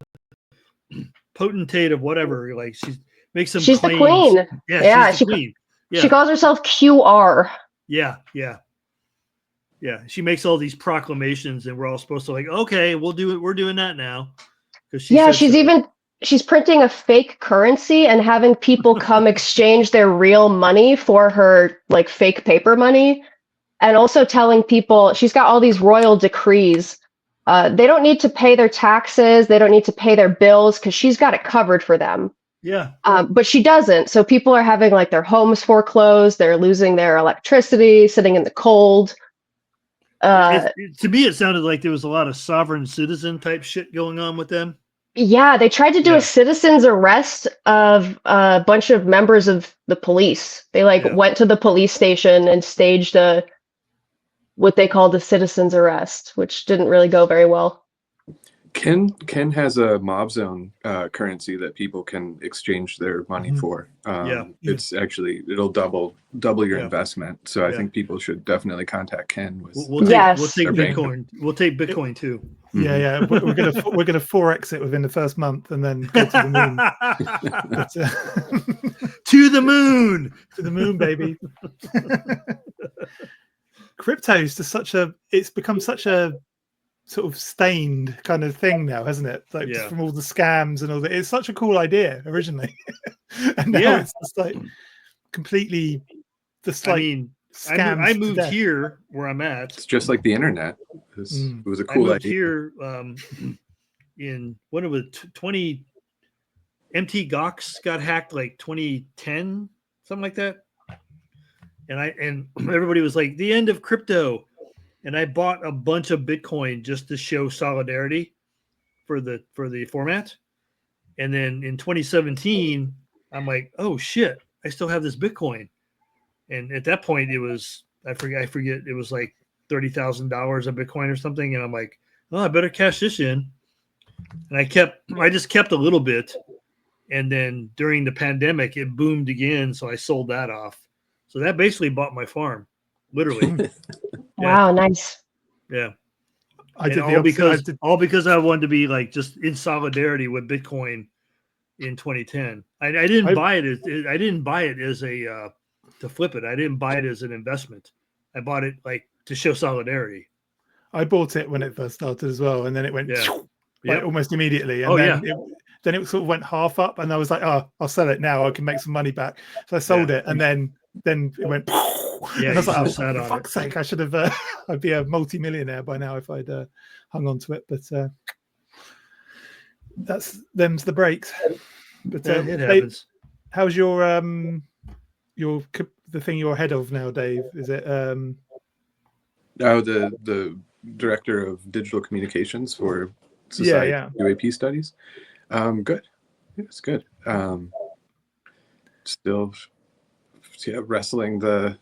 Speaker 2: potentate of whatever. Like she makes some
Speaker 4: She's
Speaker 2: claims.
Speaker 4: the queen.
Speaker 2: Yeah,
Speaker 4: Yeah,
Speaker 2: she's the queen. Yeah.
Speaker 4: She calls herself QR.
Speaker 2: Yeah. She makes all these proclamations, and we're all supposed to like, okay, we'll do it. We're doing that now. Because
Speaker 4: Yeah, she's printing a fake currency and having people come exchange their real money for her like fake paper money. And also telling people she's got all these royal decrees. They don't need to pay their taxes. They don't need to pay their bills because she's got it covered for them.
Speaker 2: Yeah.
Speaker 4: But she doesn't. So people are having like their homes foreclosed. They're losing their electricity, sitting in the cold.
Speaker 2: To me, it sounded like there was a lot of sovereign citizen type shit going on with them.
Speaker 4: Yeah, they tried to do a citizen's arrest of a bunch of members of the police. They went to the police station and staged what they called a citizen's arrest, which didn't really go very well.
Speaker 3: Ken has a Mauve Zone currency that people can exchange their money for. It's actually it'll double your investment. So I think people should definitely contact Ken.
Speaker 2: We'll take Bitcoin. We'll take Bitcoin too.
Speaker 1: Yeah. We're gonna forex it within the first month and then go to the moon.
Speaker 2: To the moon,
Speaker 1: to the moon, baby. Crypto's it's become such a sort of stained kind of thing now, hasn't it? Like from all the scams and all that. It's such a cool idea originally, and now it's just like completely scams.
Speaker 2: I moved here where I'm at.
Speaker 3: It's just like the internet. It was a cool idea.
Speaker 2: Here in what it was 20 MT Gox got hacked like 2010, something like that. And everybody was like the end of crypto. And I bought a bunch of Bitcoin just to show solidarity for the format. And then in 2017, I'm like, oh shit, I still have this Bitcoin. And at that point, it was I forget it was like $30,000 a Bitcoin or something. And I'm like, oh, I better cash this in. And I just kept a little bit. And then during the pandemic, it boomed again, so I sold that off. So that basically bought my farm, literally.
Speaker 4: Wow, nice.
Speaker 2: Yeah.
Speaker 1: All
Speaker 2: because I wanted to be like just in solidarity with Bitcoin in 2010. I didn't buy it as a to flip it. I didn't buy it as an investment. I bought it like to show solidarity.
Speaker 1: I bought it when it first started as well, and then it went almost immediately. And then it sort of went half up, and I was like, oh, I'll sell it now. I can make some money back. So I sold it, and then it went. And I was like, oh, for fuck's sake, I should have. I'd be a multi-millionaire by now if I'd hung on to it. But them's the breaks. But
Speaker 2: it happens.
Speaker 1: How's your the thing you're ahead of now, Dave? Is it?
Speaker 3: The director of digital communications for Society UAP studies. Good. It's good. Still, wrestling the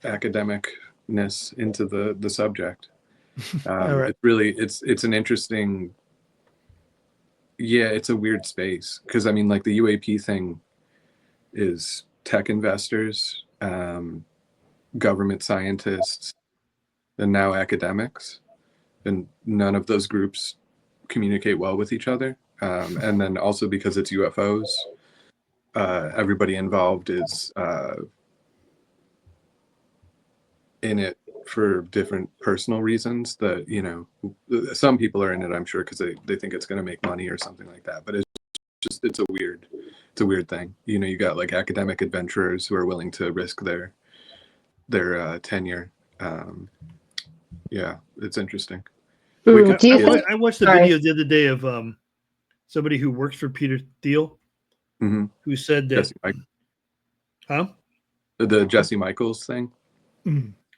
Speaker 3: academicness into the subject. Right. It's an interesting. Yeah, it's a weird space because I mean, like the UAP thing is tech investors, government scientists, and now academics, and none of those groups communicate well with each other. And then also because it's UFOs, everybody involved is in it for different personal reasons that, some people are in it, I'm sure, because they think it's going to make money or something like that. But it's a weird thing. You got like academic adventurers who are willing to risk their tenure. It's interesting.
Speaker 2: I watched the video the other day of somebody who works for Peter Thiel, who said that.
Speaker 3: The Jesse Michaels thing.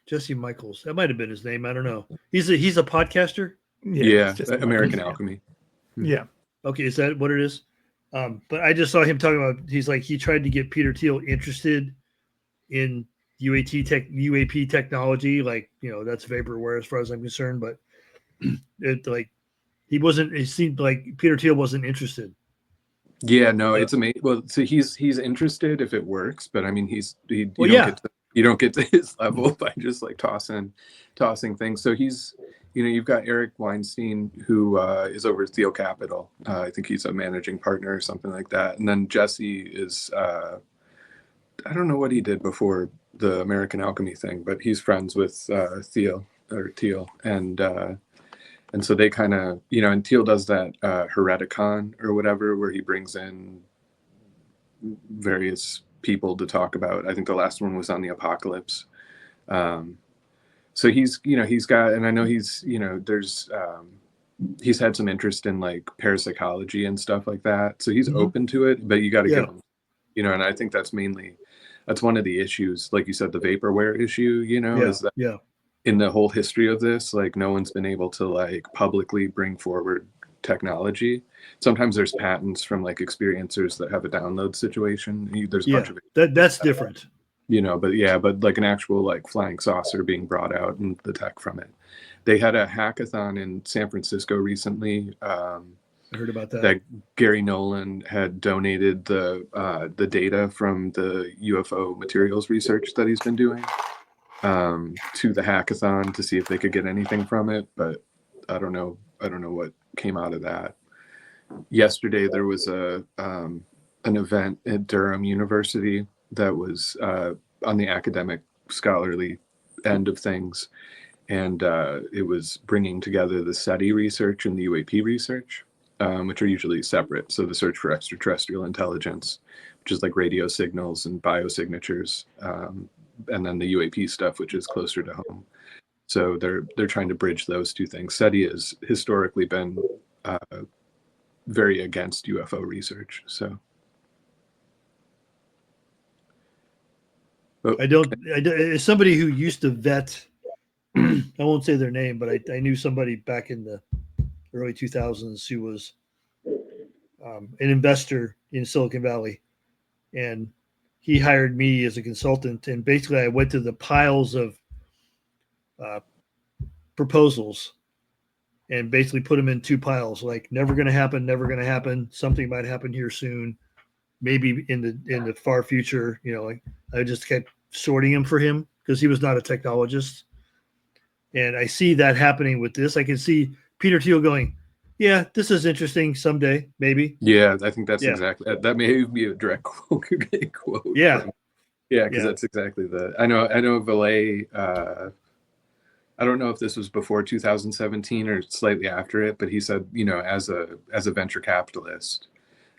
Speaker 2: Jesse Michaels, that might have been his name. I don't know. He's a podcaster.
Speaker 3: Yeah, American Alchemy.
Speaker 1: Yeah.
Speaker 2: Okay, is that what it is? But I just saw him talking about. He's like he tried to get Peter Thiel interested in UAP technology, like that's vaporware as far as I'm concerned. But he wasn't. It seemed like Peter Thiel wasn't interested.
Speaker 3: Yeah, no, it's amazing. Well, so he's interested if it works, but I mean, you don't get to his level by just like tossing things. So he's you've got Eric Weinstein, who is over at Theo Capital. I think he's a managing partner or something like that. And then Jesse is, I don't know what he did before the American Alchemy thing, but he's friends with Theo or Teal. And so they kind of, and Teal does that Hereticon or whatever, where he brings in various people to talk about. I think the last one was on the apocalypse. So he's got, and I know he's had some interest in like parapsychology and stuff like that. So he's open to it, but you got to give him, and I think that's one of the issues, like you said, the vaporware issue, is that in the whole history of this, like no one's been able to like publicly bring forward technology. Sometimes there's patents from like experiencers that have a download situation. There's a bunch of
Speaker 2: that's different.
Speaker 3: But like an actual like flying saucer being brought out and the tech from it. They had a hackathon in San Francisco recently.
Speaker 2: I heard about that.
Speaker 3: That Gary Nolan had donated the data from the UFO materials research that he's been doing to the hackathon to see if they could get anything from it. But I don't know what came out of that. Yesterday there was an event at Durham University that was on the academic scholarly end of things, and it was bringing together the SETI research and the UAP research, which are usually separate. So the search for extraterrestrial intelligence, which is like radio signals and biosignatures, and then the UAP stuff, which is closer to home. So they're trying to bridge those two things. SETI has historically been very against UFO research. So
Speaker 2: as somebody who used to vet, I won't say their name, but I knew somebody back in the early 2000s who was an investor in Silicon Valley, and he hired me as a consultant. And basically I went to the piles of proposals and basically put them in two piles, like never going to happen. Something might happen here soon, maybe in the far future. Like I just kept sorting them for him because he was not a technologist. And I see that happening with this. I can see Peter Thiel going, yeah, this is interesting someday, maybe.
Speaker 3: Yeah, I think that's exactly, that may be a direct quote.
Speaker 2: Yeah.
Speaker 3: Because that's exactly I know Valet, I don't know if this was before 2017 or slightly after it, but he said, as a venture capitalist,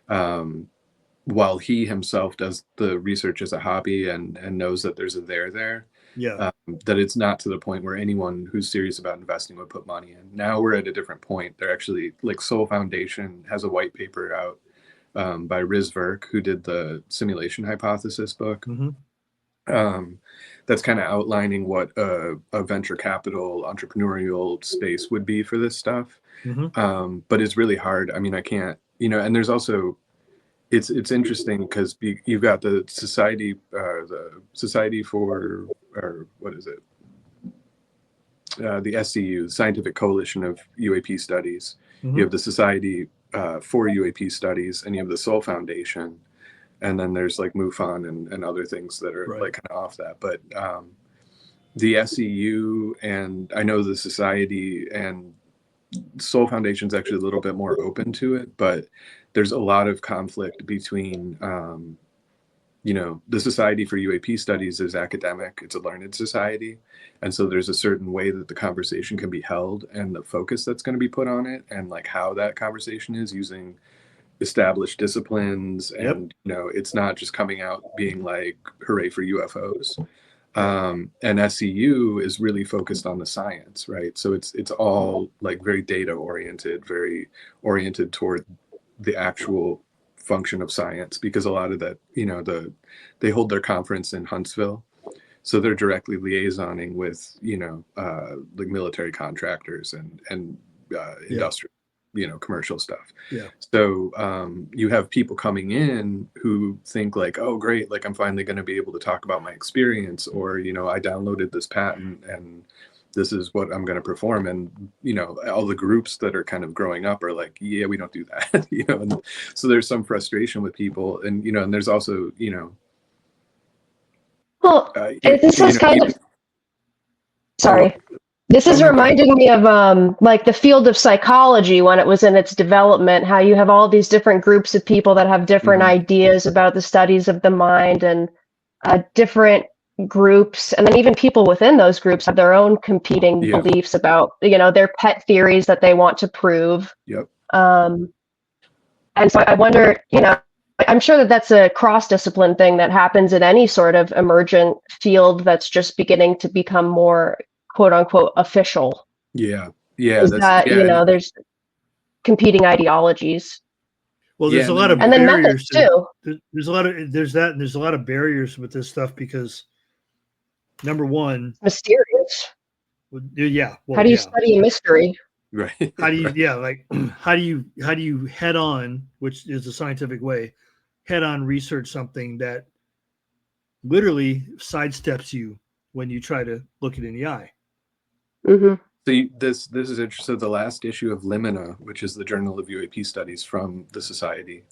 Speaker 3: while he himself does the research as a hobby and knows that there's a there, that it's not to the point where anyone who's serious about investing would put money in. Now we're at a different point. They're actually, like Soul Foundation has a white paper out by Riz Verk, who did the simulation hypothesis book. That's kind of outlining what a venture capital entrepreneurial space would be for this stuff. But it's really hard. I mean, I can't, and there's also, it's interesting because you've got the society for, or what is it? The SCU, Scientific Coalition of UAP Studies. You have the Society for UAP Studies, and you have the Soul Foundation. And then there's like MUFON and other things that are like kind of off that. But the SCU and I know the Society and Soul Foundation is actually a little bit more open to it, but there's a lot of conflict between, the Society for UAP Studies is academic. It's a learned society. And so there's a certain way that the conversation can be held and the focus that's going to be put on it and like how that conversation is using established disciplines. And, it's not just coming out being like, hooray for UFOs. And SCU is really focused on the science, right? So it's all like very data oriented, very oriented toward the actual function of science, because a lot of that, they hold their conference in Huntsville. So they're directly liaisoning with, like military contractors and industrial, commercial stuff. So you have people coming in who think like, oh, great, like I'm finally going to be able to talk about my experience, or, I downloaded this patent and this is what I'm going to perform. And, all the groups that are kind of growing up are like, yeah, we don't do that, and so there's some frustration with people. And, and there's also,
Speaker 4: well, this is kind of, sorry. This is reminding me of like the field of psychology when it was in its development, how you have all these different groups of people that have different ideas about the studies of the mind, and different groups, and then even people within those groups have their own competing beliefs about, their pet theories that they want to prove.
Speaker 3: Yep.
Speaker 4: And so I wonder, I'm sure that that's a cross-discipline thing that happens in any sort of emergent field that's just beginning to become more quote unquote official.
Speaker 3: Yeah.
Speaker 4: Is that, there's competing ideologies.
Speaker 2: Well, there's a lot of
Speaker 4: and then
Speaker 2: barriers
Speaker 4: methods too.
Speaker 2: There's a lot of barriers with this stuff because number one,
Speaker 4: mysterious.
Speaker 2: Yeah. Well,
Speaker 4: how do you study a mystery?
Speaker 3: Right.
Speaker 2: How do you how do you head on, which is the scientific way, head on research something that literally sidesteps you when you try to look it in the eye?
Speaker 4: Mm-hmm.
Speaker 3: So this is interesting. So the last issue of Limina, which is the Journal of UAP Studies from the Society,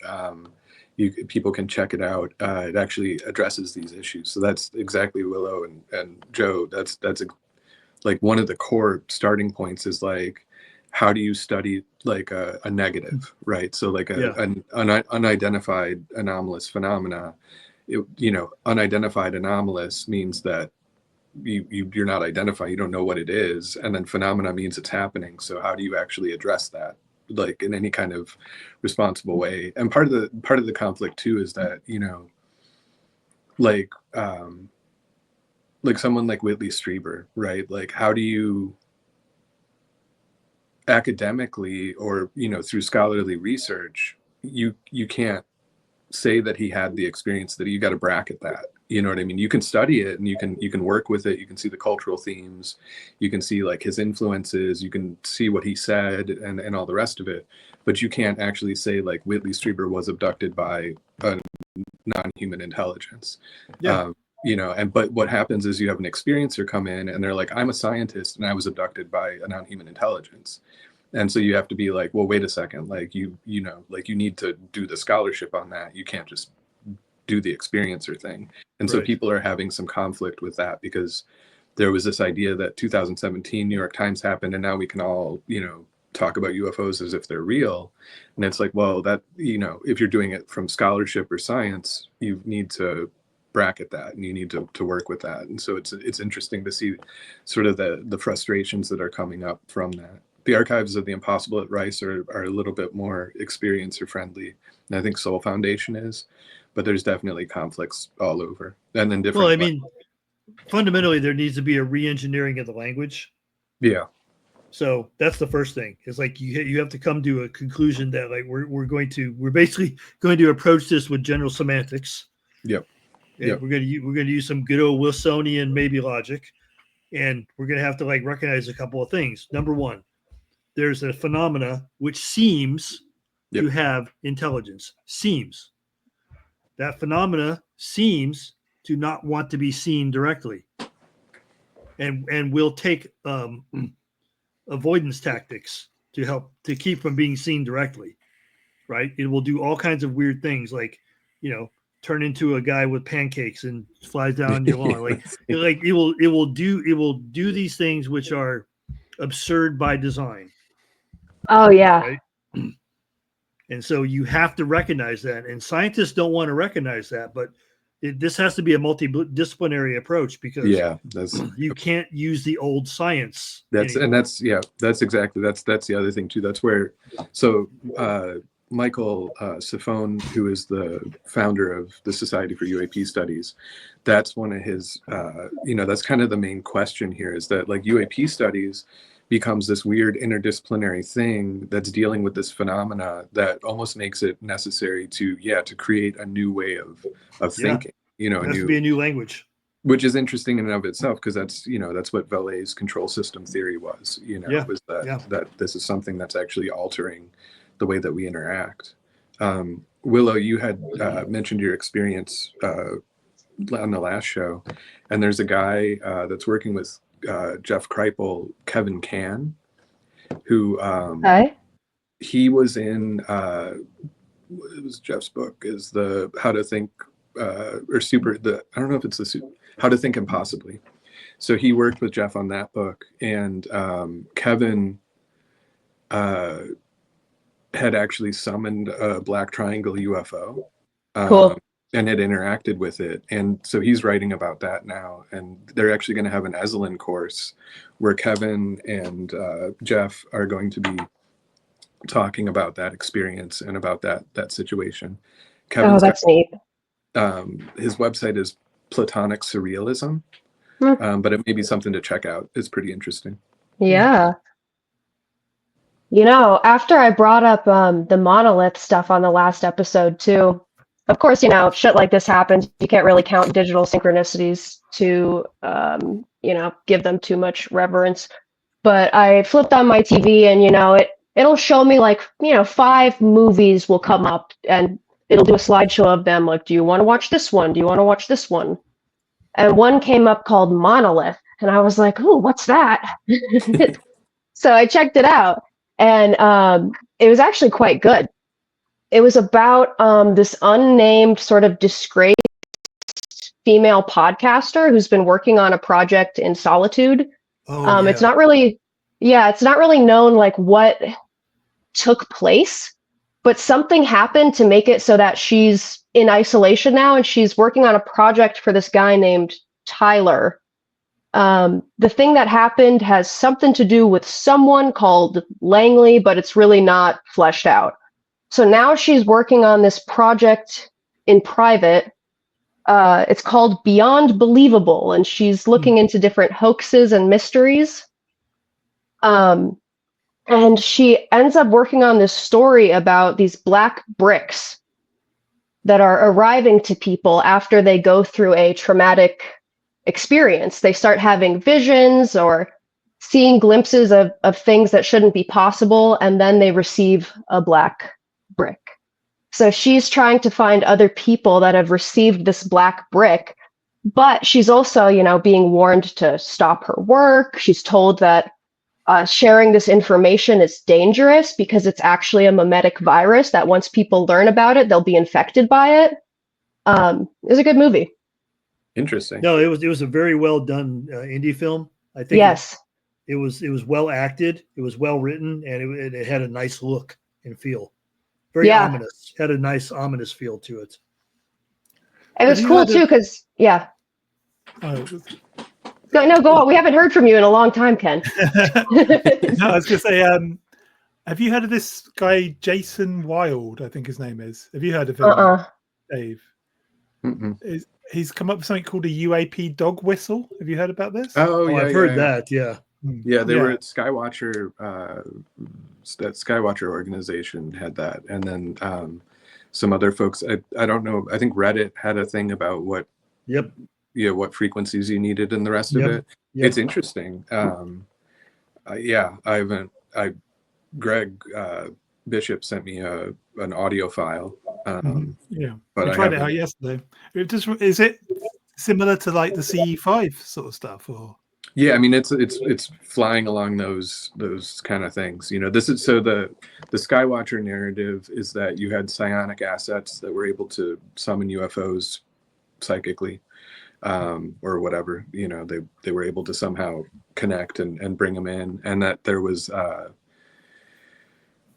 Speaker 3: people can check it out. It actually addresses these issues. So that's exactly Willow and Joe. That's like one of the core starting points is like, how do you study like a negative, right? So like an unidentified anomalous phenomena. Unidentified anomalous means that you're not identified, you don't know what it is, and then phenomena means it's happening. So how do you actually address that, like in any kind of responsible way? And part of the conflict too is that like someone like Whitley Strieber, right? Like how do you academically or through scholarly research, you can't say that he had the experience, that you got to bracket that. You know what I mean? You can study it and you can work with it. You can see the cultural themes. You can see like his influences. You can see what he said and all the rest of it. But you can't actually say like Whitley Strieber was abducted by a non-human intelligence.
Speaker 2: Yeah.
Speaker 3: But what happens is you have an experiencer come in and they're like, I'm a scientist and I was abducted by a non-human intelligence. And so you have to be like, well, wait a second, like you need to do the scholarship on that. You can't just do the experiencer thing. And so people are having some conflict with that because there was this idea that 2017 New York Times happened and now we can all, talk about UFOs as if they're real. And it's like, well, that, if you're doing it from scholarship or science, you need to bracket that and you need to work with that. And so it's interesting to see sort of the frustrations that are coming up from that. The archives of the impossible at Rice are a little bit more experiencer friendly, and I think Soul Foundation is, but there's definitely conflicts all over. And then different.
Speaker 2: Well, I mean, fundamentally, there needs to be a re-engineering of the language.
Speaker 3: Yeah.
Speaker 2: So that's the first thing. It's like you have to come to a conclusion that like we're basically going to approach this with general semantics.
Speaker 3: Yep.
Speaker 2: We're going to use some good old Wilsonian maybe logic, and we're going to have to like recognize a couple of things. Number one, there's a phenomena which seems to have intelligence. Seems. That phenomena seems to not want to be seen directly. And we'll take avoidance tactics to help to keep from being seen directly. Right? It will do all kinds of weird things like, turn into a guy with pancakes and flies down your lawn. It will do these things which are absurd by design.
Speaker 4: Oh yeah.
Speaker 2: Right? And so you have to recognize that, and scientists don't want to recognize that, but this has to be a multidisciplinary approach because you can't use the old science.
Speaker 3: That's exactly the other thing too. That's where Michael Sifone, who is the founder of the Society for UAP Studies, that's one of his that's kind of the main question here, is that like UAP studies becomes this weird interdisciplinary thing that's dealing with this phenomena that almost makes it necessary to create a new way of thinking.
Speaker 2: It has to be a new language,
Speaker 3: which is interesting in and of itself, because that's that's what Vallée's control system theory was. Was that this is something that's actually altering the way that we interact. Willow, you had mentioned your experience on the last show, and there's a guy that's working with Jeff Kripal, Kevin Can, who he was in it was Jeff's book, is the How to Think I don't know if it's How to Think Impossibly. So he worked with Jeff on that book, and Kevin had actually summoned a black triangle UFO.
Speaker 4: Cool.
Speaker 3: And had interacted with it. And so he's writing about that now. And they're actually going to have an Eslin course where Kevin and Jeff are going to be talking about that experience and about that situation.
Speaker 4: Oh, that's neat.
Speaker 3: His website is Platonic Surrealism, but it may be something to check out. It's pretty interesting.
Speaker 4: Yeah. You know, after I brought up the monolith stuff on the last episode too, of course, you know, shit like this happens. You can't really count digital synchronicities to, you know, give them too much reverence. But I flipped on my TV and, you know, it'll show me like, you know, 5 movies will come up and it'll do a slideshow of them. Like, do you want to watch this one? Do you want to watch this one? And one came up called Monolith. And I was like, oh, what's that? So I checked it out. And it was actually quite good. It was about this unnamed sort of disgraced female podcaster who's been working on a project in solitude. It's not really, it's not really known like what took place, but something happened to make it so that she's in isolation now, and she's working on a project for this guy named Tyler. The thing that happened has something to do with someone called Langley, but it's really not fleshed out. So now she's working on this project in private. It's called Beyond Believable, and she's looking into different hoaxes and mysteries. And she ends up working on this story about these black bricks that are arriving to people after they go through a traumatic experience. They start having visions or seeing glimpses of things that shouldn't be possible, and then they receive a black brick. So she's trying to find other people that have received this black brick, but she's also, you know, being warned to stop her work. She's told that sharing this information is dangerous because it's actually a mimetic virus that once people learn about it, they'll be infected by it. It was a good movie.
Speaker 3: Interesting.
Speaker 2: No, it was a very well done indie film. I think.
Speaker 4: Yes.
Speaker 2: It was well acted. It was well written, and it had a nice look and feel. Very ominous. Had a nice ominous feel to it.
Speaker 4: It was cool too, because go on. We haven't heard from you in a long time, Ken.
Speaker 1: No, I was gonna say, have you heard of this guy Jason Wild? I think his name is. Have you heard of him, Dave? He's come up with something called a UAP dog whistle. Have you heard about this?
Speaker 3: Oh yeah,
Speaker 2: I've heard that. Yeah.
Speaker 3: Yeah, they were at Skywatcher. That Skywatcher organization had that, and then some other folks. I don't know. I think Reddit had a thing about what what frequencies you needed and the rest of it. It's interesting. Greg Bishop sent me an audio file.
Speaker 1: But I tried it out yesterday. Is it similar to like the CE5 sort of stuff, or?
Speaker 3: Yeah, I mean it's flying along those kind of things. You know, this is so the Skywatcher narrative is that you had psionic assets that were able to summon UFOs psychically, or whatever. You know, they were able to somehow connect and bring them in, and that there was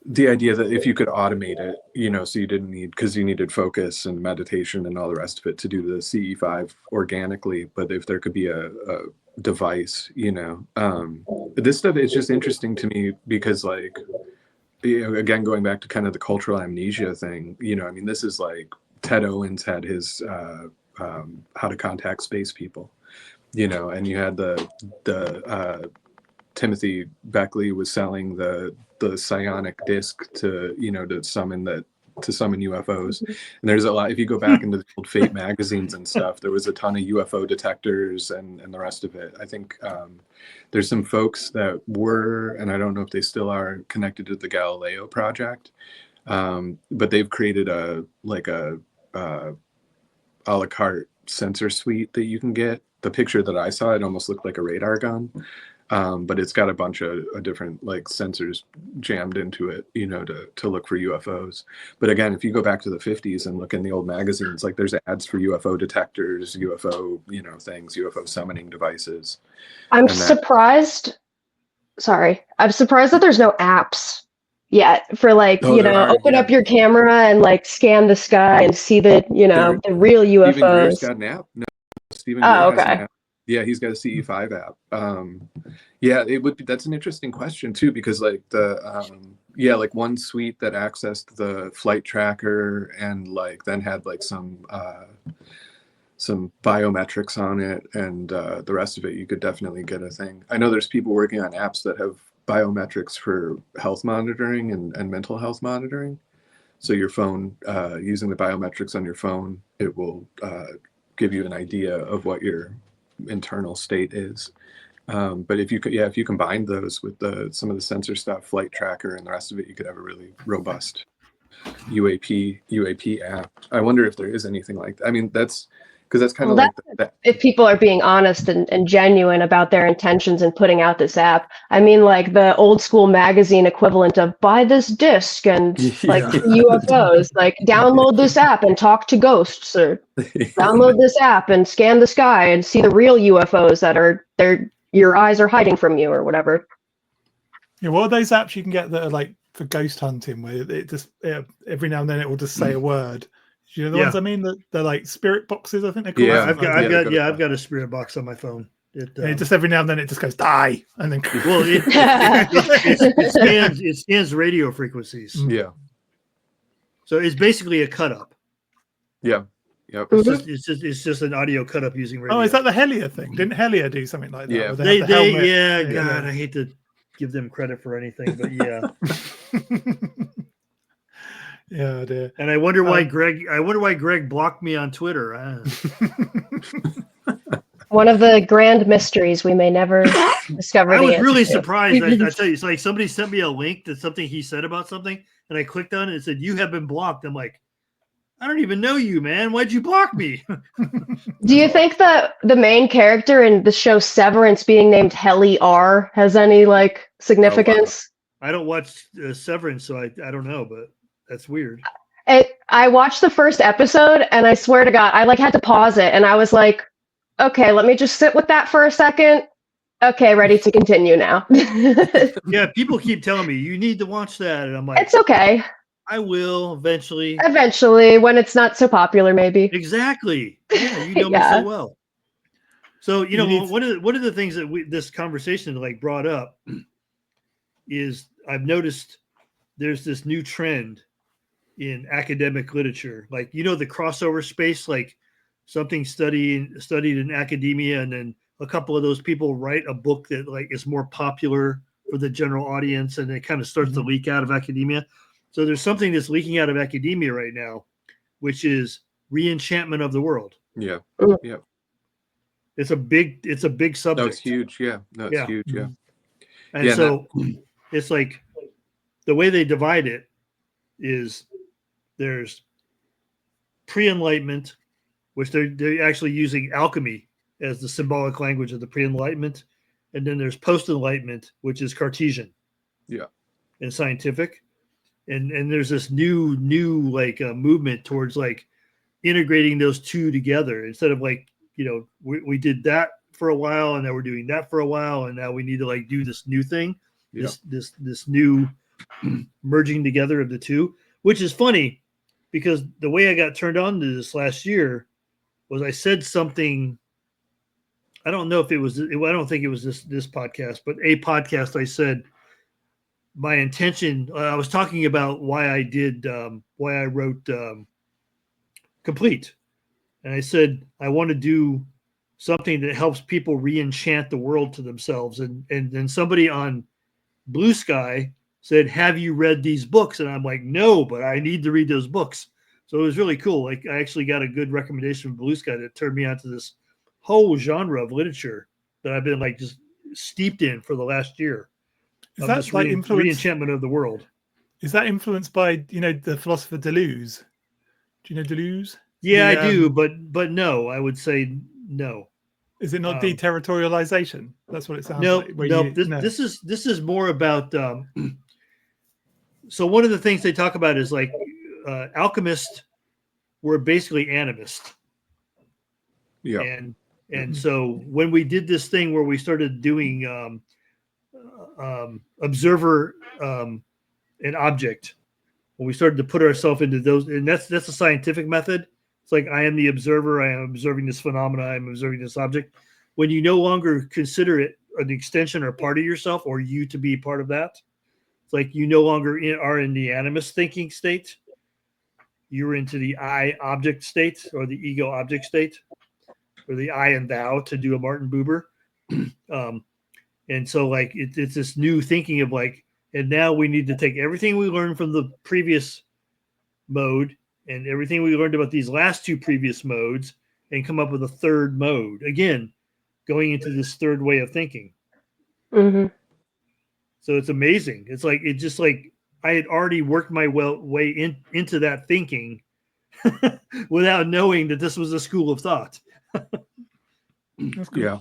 Speaker 3: the idea that if you could automate it, you know, so you didn't need, because you needed focus and meditation and all the rest of it to do the CE5 organically, but if there could be a device, you know, this stuff is just interesting to me because, like, you know, again, going back to kind of the cultural amnesia thing, you know, I mean, this is like Ted Owens had his How to Contact Space People, you know, and you had the Timothy Beckley was selling the psionic disc to, you know, to summon UFOs. And there's a lot, if you go back into the old Fate magazines and stuff, there was a ton of UFO detectors and the rest of it. I think there's some folks that were, and I don't know if they still are, connected to the Galileo project, but they've created a a la carte sensor suite that you can get. The picture that I saw, it almost looked like a radar gun. but it's got a bunch of different like sensors jammed into it, you know, to look for UFOs. But again, if you go back to the 50s and look in the old magazines, like there's ads for UFO detectors, UFO, you know, things, UFO summoning devices.
Speaker 4: I'm surprised. Sorry, I'm surprised that there's no apps yet for like,
Speaker 3: Oh,
Speaker 4: you
Speaker 3: there
Speaker 4: know,
Speaker 3: are,
Speaker 4: open
Speaker 3: yeah.
Speaker 4: up your camera and like scan the sky and see the, you know, the real
Speaker 3: Stephen Greer's
Speaker 4: UFOs.
Speaker 3: got an app. No, Stephen
Speaker 4: Oh,
Speaker 3: Greer has an
Speaker 4: okay.
Speaker 3: app. Yeah, he's got a CE5 app. Yeah, it would be, that's an interesting question too, because like like one suite that accessed the flight tracker and like then had like some biometrics on it, and the rest of it you could definitely get a thing. I know there's people working on apps that have biometrics for health monitoring and mental health monitoring. So your phone, using the biometrics on your phone, it will give you an idea of what your internal state is. But if you combine those with some of the sensor stuff, flight tracker, and the rest of it, you could have a really robust UAP app. I wonder if there is anything like that. I mean, that's because that's kind of like that.
Speaker 4: If people are being honest and genuine about their intentions in putting out this app. I mean, like the old school magazine equivalent of buy this disc and like UFOs, like download this app and talk to ghosts, or download this app and scan the sky and see the real UFOs that are there. Your eyes are hiding from you or whatever.
Speaker 1: Yeah, what are those apps you can get that are like for ghost hunting, where it just every now and then it will just say a word? Do you know the ones I mean? That they're like spirit boxes, I think they're called.
Speaker 3: Yeah,
Speaker 2: I've got a spirit box on my phone. It
Speaker 1: just every now and then it just goes die, and then
Speaker 2: well, it scans radio frequencies.
Speaker 3: Yeah.
Speaker 2: So it's basically a cut up.
Speaker 3: Yeah. Yep.
Speaker 2: It's just an audio cut up using radio.
Speaker 1: Oh, is that the Helia thing? Didn't Helia do something like that?
Speaker 3: Yeah.
Speaker 2: God, I hate to give them credit for anything, but yeah.
Speaker 1: Yeah, dear.
Speaker 2: And I wonder why Greg blocked me on Twitter.
Speaker 4: One of the grand mysteries we may never discover.
Speaker 2: I was really surprised. I tell you, it's like somebody sent me a link to something he said about something, and I clicked on it and it said, "You have been blocked." I'm like, I don't even know you, man. Why'd you block me?
Speaker 4: Do you think that the main character in the show Severance being named Helly R has any like significance?
Speaker 2: Oh, wow. I don't watch Severance, so I don't know, but that's weird.
Speaker 4: I watched the first episode, and I swear to God, I like had to pause it, and I was like, okay, let me just sit with that for a second. Okay, ready to continue now.
Speaker 2: Yeah, people keep telling me you need to watch that, and I'm like,
Speaker 4: it's okay.
Speaker 2: I will eventually.
Speaker 4: Eventually, when it's not so popular, maybe.
Speaker 2: Exactly. Yeah, you know me so well. So one of the things that this conversation like brought up is I've noticed there's this new trend in academic literature, like the crossover space, like something studied in academia, and then a couple of those people write a book that like is more popular for the general audience, and it kind of starts to leak out of academia. So there's something that's leaking out of academia right now, which is re-enchantment of the world.
Speaker 3: Yeah. Yeah.
Speaker 2: It's a big subject.
Speaker 3: No, it's huge. Yeah. No, it's huge. Yeah.
Speaker 2: And it's like the way they divide it is there's pre-enlightenment, which they're actually using alchemy as the symbolic language of the pre-enlightenment. And then there's post-enlightenment, which is Cartesian. Yeah. And scientific. And there's this new like movement towards like integrating those two together, instead of like, we did that for a while, and now we're doing that for a while, and now we need to like do this new thing, this new merging together of the two, which is funny because the way I got turned on to this last year was I said something. I don't know if it was, I don't think it was this podcast, but a podcast I said, my intention, I was talking about why I wrote Complete. And I said, I want to do something that helps people re-enchant the world to themselves. And then somebody on Blue Sky said, have you read these books? And I'm like, no, but I need to read those books. So it was really cool. Like I actually got a good recommendation from Blue Sky that turned me onto this whole genre of literature that I've been like just steeped in for the last year.
Speaker 1: Is that like
Speaker 2: re-enchantment of the world?
Speaker 1: Is that influenced by the philosopher Deleuze? Do you know Deleuze?
Speaker 2: Yeah, I do, but no, I would say no.
Speaker 1: Is it not deterritorialization? That's what it sounds
Speaker 2: No,
Speaker 1: like.
Speaker 2: no. This is more about. So one of the things they talk about is like alchemists were basically animists.
Speaker 3: Yeah.
Speaker 2: And so when we did this thing where we started doing observer and object, when we started to put ourselves into those, and that's a scientific method. It's like I am the observer. I am observing this phenomena. I am observing this object. When you no longer consider it an extension or part of yourself, or you to be part of that, it's like you no longer are in the animist thinking state. You're into the I object state or the ego object state, or the I and thou, to do a Martin Buber. And so like it's this new thinking of like, and now we need to take everything we learned from the previous mode and everything we learned about these last two previous modes and come up with a third mode. Again, going into this third way of thinking.
Speaker 4: Mm-hmm.
Speaker 2: So it's amazing. It's like, it just like I had already worked my way into that thinking without knowing that this was a school of thought.
Speaker 3: Yeah.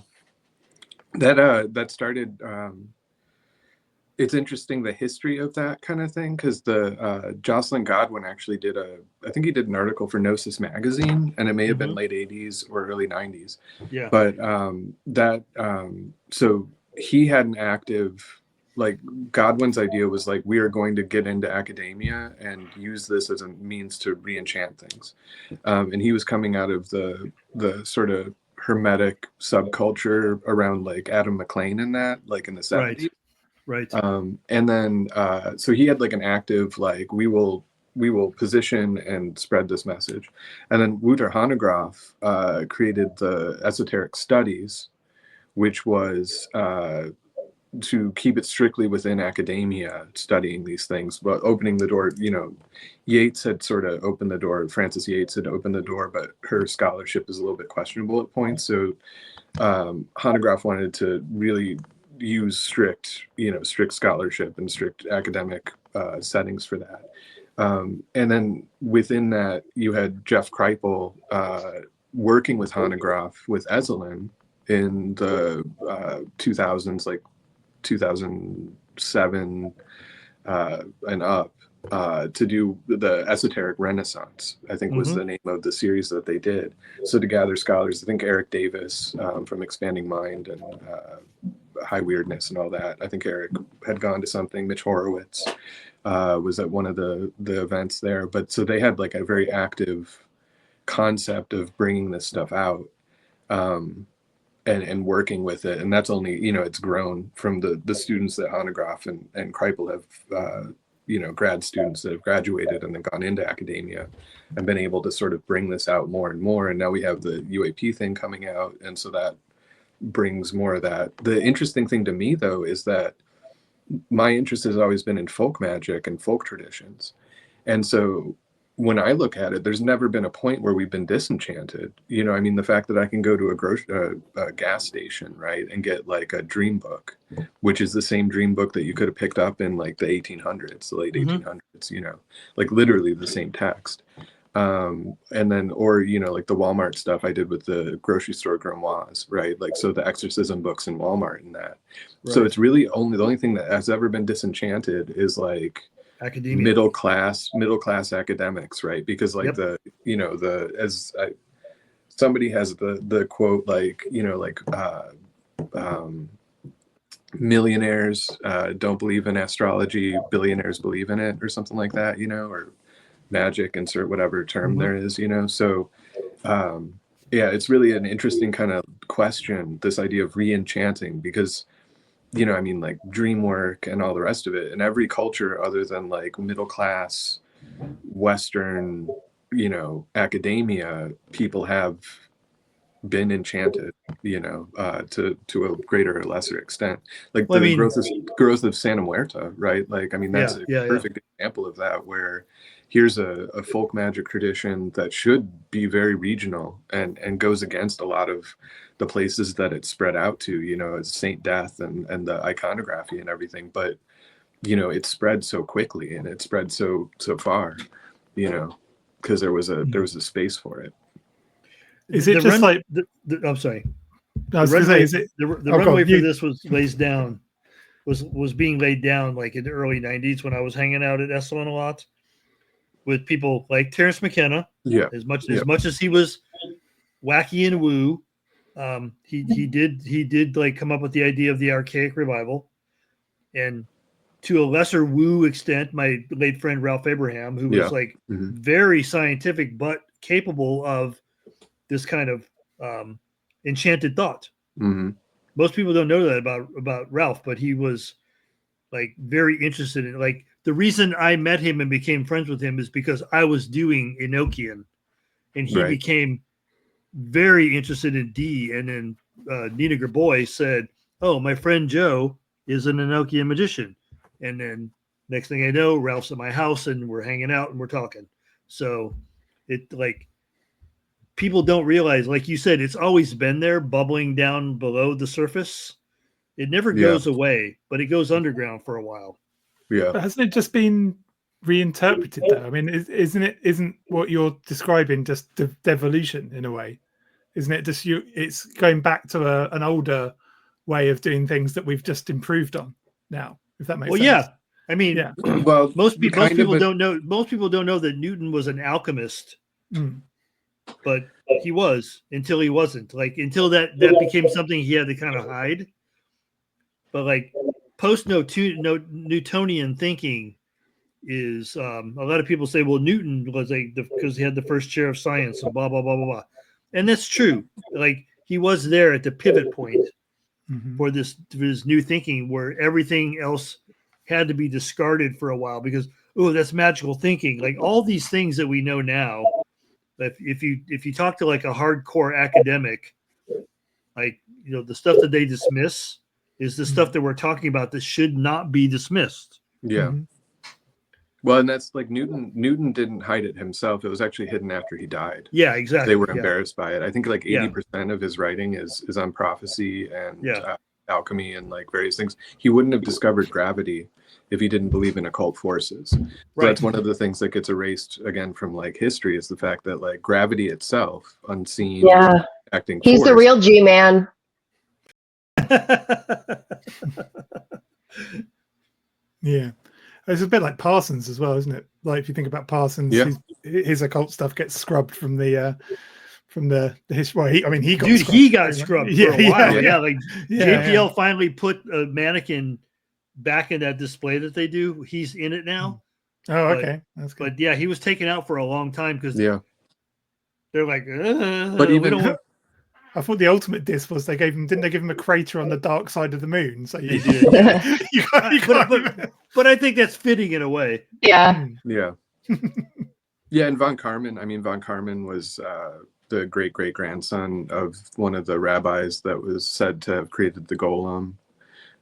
Speaker 3: That started, it's interesting, the history of that kind of thing, because the Jocelyn Godwin actually I think he did an article for Gnosis magazine, and it may have been late 80s or early 90s.
Speaker 2: Yeah.
Speaker 3: But so he had an active, like, Godwin's idea was like, we are going to get into academia and use this as a means to re-enchant things. And he was coming out of the sort of hermetic subculture around like Adam McLean and that, like in the 70s.
Speaker 2: Right.
Speaker 3: And then so he had like an active, like, we will position and spread this message. And then Wouter Hanegraaff created the esoteric studies, which was to keep it strictly within academia, studying these things, but opening the door. Yates had sort of opened the door. Frances Yates had opened the door, but her scholarship is a little bit questionable at points. So Hanegraaff wanted to really use strict scholarship and strict academic settings for that. And then within that, you had Jeff Kripal working with Hanegraaff with Ezelin in the 2000s, like 2007 and up, to do the Esoteric Renaissance, I think was the name of the series that they did. So to gather scholars, I think Eric Davis from Expanding Mind and High Weirdness and all that. I think Eric had gone to something. Mitch Horowitz was at one of the events there. But so they had like a very active concept of bringing this stuff out. And working with it, and that's only, it's grown from the students that Hanegraaff and Kripal have, grad students that have graduated and then gone into academia and been able to sort of bring this out more and more. And now we have the UAP thing coming out, and so that brings more of that. The interesting thing to me, though, is that my interest has always been in folk magic and folk traditions, and so when I look at it, there's never been a point where we've been disenchanted. The fact that I can go to a gas station, right, and get like a dream book, which is the same dream book that you could have picked up in like the 1800s, the late 1800s, like literally the same text. And then, or, like the Walmart stuff I did with the grocery store grimoires, right? Like, so the exorcism books in Walmart and that. Right. So it's really the only thing that has ever been disenchanted is like, academia, middle class academics, right? Because like somebody has the quote, like, millionaires don't believe in astrology, billionaires believe in it, or something like that, or magic, insert whatever term there is, so it's really an interesting kind of question, this idea of re-enchanting, because like dream work and all the rest of it, in every culture other than like middle class Western, academia, people have been enchanted, to a greater or lesser extent. Like growth of Santa Muerta, right? Like, that's a perfect example of that, where here's a folk magic tradition that should be very regional and goes against a lot of the places that it's spread out to, as Saint Death and the iconography and everything. But, it spread so quickly and it spread so far, because there was a space for it.
Speaker 1: Is it just like
Speaker 2: I'm sorry.
Speaker 1: I was going to say, is it
Speaker 2: the runway for this was being laid down like in the early 90s when I was hanging out at Esalen a lot with people like Terrence McKenna.
Speaker 3: Yeah.
Speaker 2: As much as he was wacky and woo, he did like come up with the idea of the archaic revival, and to a lesser woo extent, my late friend Ralph Abraham, who was like very scientific but capable of this kind of enchanted thought.
Speaker 3: Mm-hmm.
Speaker 2: Most people don't know that about Ralph, but he was like very interested in, like, the reason I met him and became friends with him is because I was doing Enochian, and he became very interested in D. And then Nina Gerboy said, "Oh, my friend Joe is an Enochian magician." And then next thing I know, Ralph's at my house and we're hanging out and we're talking. So it, like, people don't realize, like you said, it's always been there, bubbling down below the surface. It never goes away, but it goes underground for a while.
Speaker 3: Yeah.
Speaker 1: But hasn't it just been reinterpreted though? I mean, isn't what you're describing just devolution in a way? Isn't it just it's going back to an older way of doing things that we've just improved on now, if that makes sense.
Speaker 2: Yeah. I mean,
Speaker 3: well,
Speaker 2: most people don't know that Newton was an alchemist. But he was, until he wasn't, like, until that became something he had to kind of hide. But like post-Newtonian thinking is, a lot of people say, well, Newton was because he had the first chair of science and blah blah blah blah blah, and that's true. Like, he was there at the pivot point for this new thinking, where everything else had to be discarded for a while because, oh, that's magical thinking. Like, all these things that we know now. If you talk to like a hardcore academic, like, you know, the stuff that they dismiss is the stuff that we're talking about that should not be dismissed.
Speaker 3: Yeah. Well, and that's like Newton didn't hide it himself. It was actually hidden after he died.
Speaker 2: Yeah, exactly.
Speaker 3: They were embarrassed by it. I think like 80% of his writing is on prophecy and alchemy and like various things. He wouldn't have discovered gravity if he didn't believe in occult forces. So that's one of the things that gets erased again from like history, is the fact that like gravity itself, unseen, acting
Speaker 4: he's
Speaker 3: force,
Speaker 4: the real G-man.
Speaker 1: Yeah, it's a bit like Parsons as well, isn't it? Like, if you think about Parsons, his occult stuff gets scrubbed from the history. Well, he got
Speaker 2: scrubbed for a while. Like JPL finally put a mannequin back in that display that they do. He's in it now.
Speaker 1: Oh, okay, that's good.
Speaker 2: But yeah, he was taken out for a long time because they're like,
Speaker 3: but even
Speaker 1: I thought the ultimate diss was didn't they give him a crater on the dark side of the moon? So you did.
Speaker 2: But I think that's fitting in a way.
Speaker 4: Yeah.
Speaker 3: Yeah. And von Karman was the great grandson of one of the rabbis that was said to have created the golem.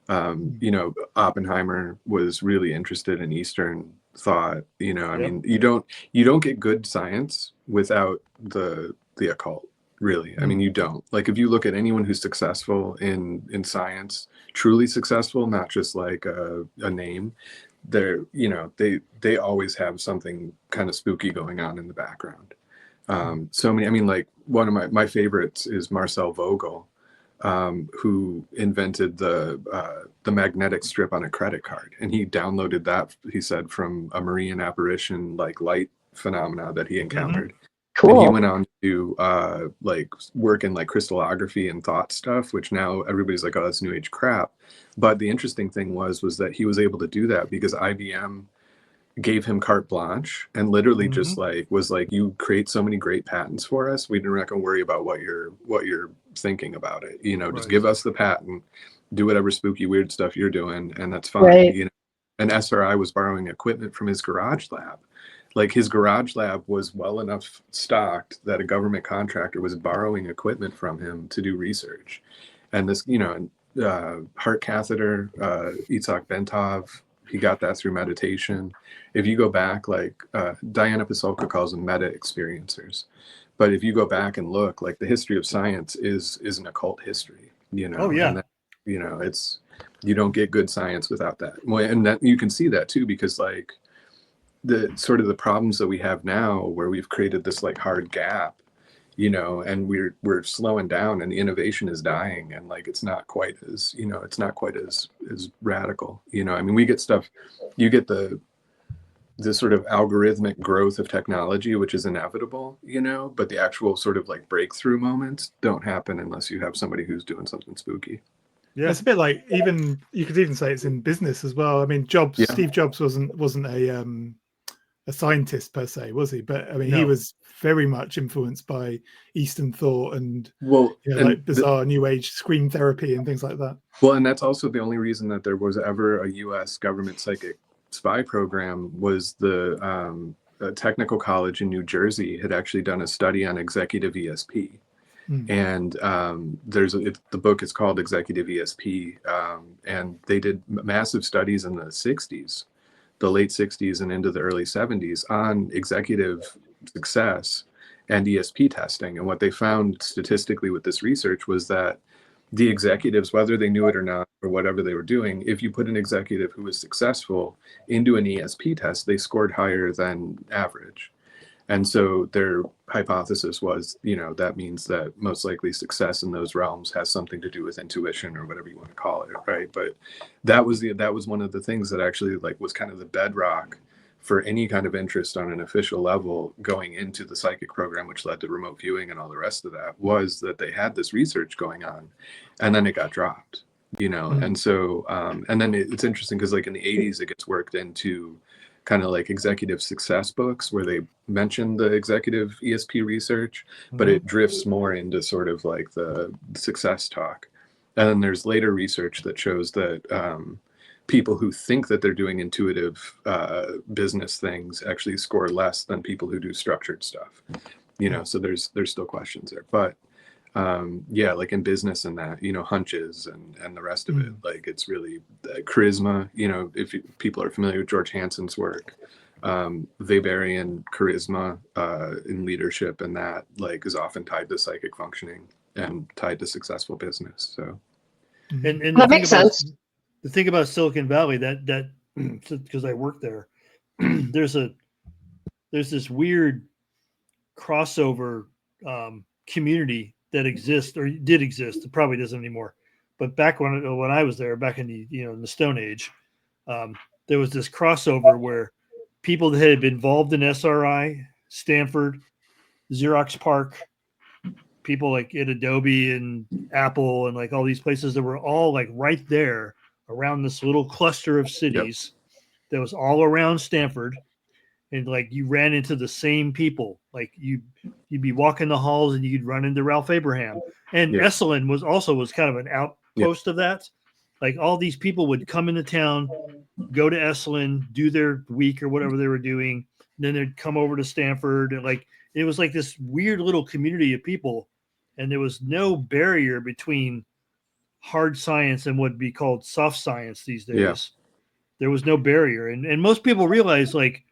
Speaker 3: You know, Oppenheimer was really interested in Eastern thought. You know, I mean, you don't get good science without the occult, really. I mean, you don't. Like, if you look at anyone who's successful in science, truly successful, not just like a name, they're, you know, they always have something kind of spooky going on in the background. So many, I mean, like, one of my favorites is Marcel Vogel, who invented the magnetic strip on a credit card, and he downloaded that, he said, from a Marian apparition, like light phenomena that he encountered.
Speaker 4: Cool.
Speaker 3: And he went on to like work in like crystallography and thought stuff, which now everybody's like, oh, that's new age crap. But the interesting thing was that he was able to do that because IBM gave him carte blanche and literally just like was like, you create so many great patents for us, we're not going to worry about what you're thinking about it, you know, just give us the patent, do whatever spooky weird stuff you're doing, and that's fine. You know, and SRI was borrowing equipment from his garage lab. Like, his garage lab was well enough stocked that a government contractor was borrowing equipment from him to do research. And this, you know, heart catheter, Itzhak Bentov, he got that through meditation. If you go back, like Diana Pasulka calls them meta experiencers. But if you go back and look, like, the history of science is an occult history, you know. And that, you know, it's, you don't get good science without that. Well, and that you can see that too, because like the sort of the problems that we have now, where we've created this like hard gap you know, and we're slowing down, and the innovation is dying, and like it's not quite as, you know, it's not quite as radical, you know. I mean, we get stuff, you get the sort of algorithmic growth of technology, which is inevitable, you know, but the actual sort of like breakthrough moments don't happen unless you have somebody who's doing something spooky.
Speaker 2: Yeah.
Speaker 1: It's a bit like, even you could even say it's in business as well. I mean,
Speaker 3: Yeah.
Speaker 1: Steve Jobs wasn't a scientist per se, was he? But I mean, he
Speaker 2: No.
Speaker 1: was very much influenced by Eastern thought and,
Speaker 3: Well,
Speaker 1: you know,
Speaker 3: and
Speaker 1: like bizarre new age screen therapy and things like that.
Speaker 3: well, and that's also the only reason that there was ever a U.S. government psychic spy program was the technical college in New Jersey had actually done a study on executive ESP. And the book is called Executive ESP, and they did massive studies in the 60s, the late 60s and into the early 70s on executive success and ESP testing. And what they found statistically with this research was that the executives, whether they knew it or not, or whatever they were doing, if you put an executive who was successful into an ESP test, they scored higher than average. And so their hypothesis was, you know, that means that most likely success in those realms has something to do with intuition or whatever you want to call it, right? But that was one of the things that actually like was kind of the bedrock for any kind of interest on an official level going into the psychic program, which led to remote viewing and all the rest of that, was that they had this research going on, and then it got dropped, you know. And so and then it's interesting because like in the 80s it gets worked into kind of like executive success books where they mention the executive ESP research, but it drifts more into sort of like the success talk. And then there's later research that shows that people who think that they're doing intuitive business things actually score less than people who do structured stuff, you know. So there's still questions there, but yeah, like in business and that, you know, hunches and the rest of it, like it's really charisma, you know. If people are familiar with George Hansen's work, Weberian charisma in leadership, and that like is often tied to psychic functioning and tied to successful business. So
Speaker 2: And
Speaker 4: That makes sense.
Speaker 2: The thing about Silicon Valley that because I work there, there's this weird crossover community that exists or did exist. It probably doesn't anymore. But back when I was there, back in the, you know, in the Stone Age, there was this crossover where people that had been involved in SRI, Stanford, Xerox PARC, people like at Adobe and Apple and like all these places that were all like right there around this little cluster of cities that was all around Stanford. And like you ran into the same people, like you'd be walking the halls and you'd run into Ralph Abraham. And Esalen was kind of an outpost of that. Like all these people would come into town, go to Esalen, do their week or whatever they were doing. And then they'd come over to Stanford, and like it was like this weird little community of people. And there was no barrier between hard science and what would be called soft science these days.
Speaker 3: Yeah.
Speaker 2: There was no barrier. And most people realize like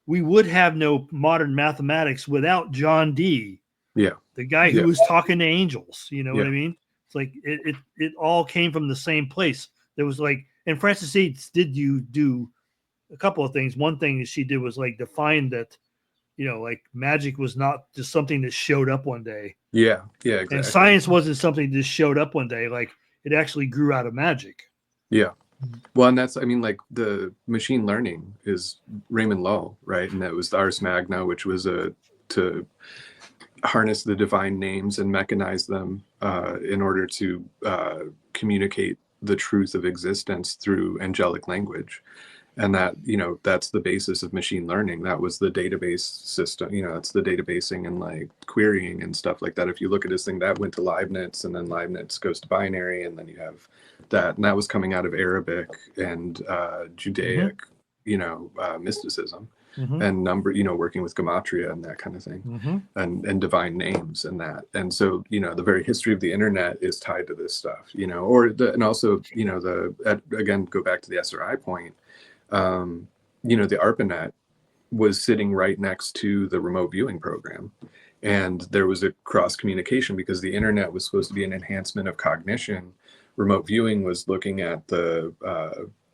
Speaker 2: we would have no modern mathematics without John Dee.
Speaker 3: Yeah.
Speaker 2: The guy who was talking to angels. You know what I mean? It's like it all came from the same place. There was like, and Frances Yates did do a couple of things. One thing that she did was like define that, you know, like magic was not just something that showed up one day.
Speaker 3: Yeah. Yeah. Exactly.
Speaker 2: And science wasn't something that just showed up one day. Like it actually grew out of magic.
Speaker 3: Yeah. Well, and that's, I mean, like the machine learning is Raymond Lull, right? And that was the Ars Magna, which was to harness the divine names and mechanize them in order to communicate the truth of existence through angelic language. And that, you know, that's the basis of machine learning. That was the database system, you know, it's the databasing and like querying and stuff like that. If you look at this thing, that went to Leibniz, and then Leibniz goes to binary, and then you have that, and that was coming out of Arabic and Judaic, you know, mysticism and number, you know, working with gematria and that kind of thing, and divine names and that. And so, you know, the very history of the internet is tied to this stuff, you know, and also, you know, again, go back to the SRI point. You know, the ARPANET was sitting right next to the remote viewing program, and there was a cross communication because the internet was supposed to be an enhancement of cognition. Remote viewing was looking at the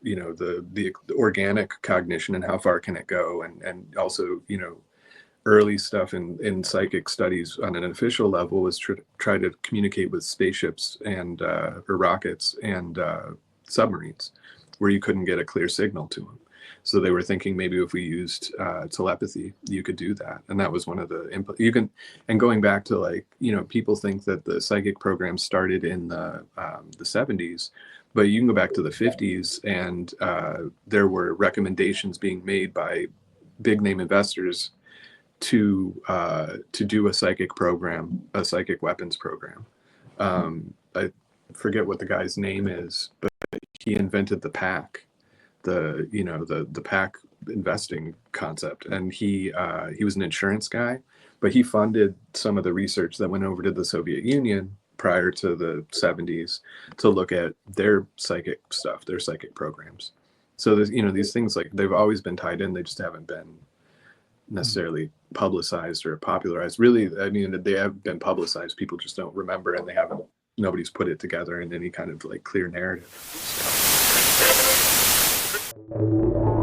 Speaker 3: you know, the organic cognition and how far can it go, and also, you know, early stuff in psychic studies on an official level was try to communicate with spaceships and or rockets and submarines where you couldn't get a clear signal to them. So they were thinking maybe if we used telepathy, you could do that. And that was one of the and going back to, like, you know, people think that the psychic program started in the 70s, but you can go back to the 50s and there were recommendations being made by big name investors to do a psychic program, a psychic weapons program. I forget what the guy's name is, but he invented the pack, the pack investing concept, and he was an insurance guy, but he funded some of the research that went over to the Soviet Union prior to the 70s to look at their psychic stuff, their psychic programs. So there's, you know, these things, like, they've always been tied in, they just haven't been necessarily publicized or popularized. Really, I mean, they have been publicized, people just don't remember, and nobody's put it together in any kind of, like, clear narrative. So.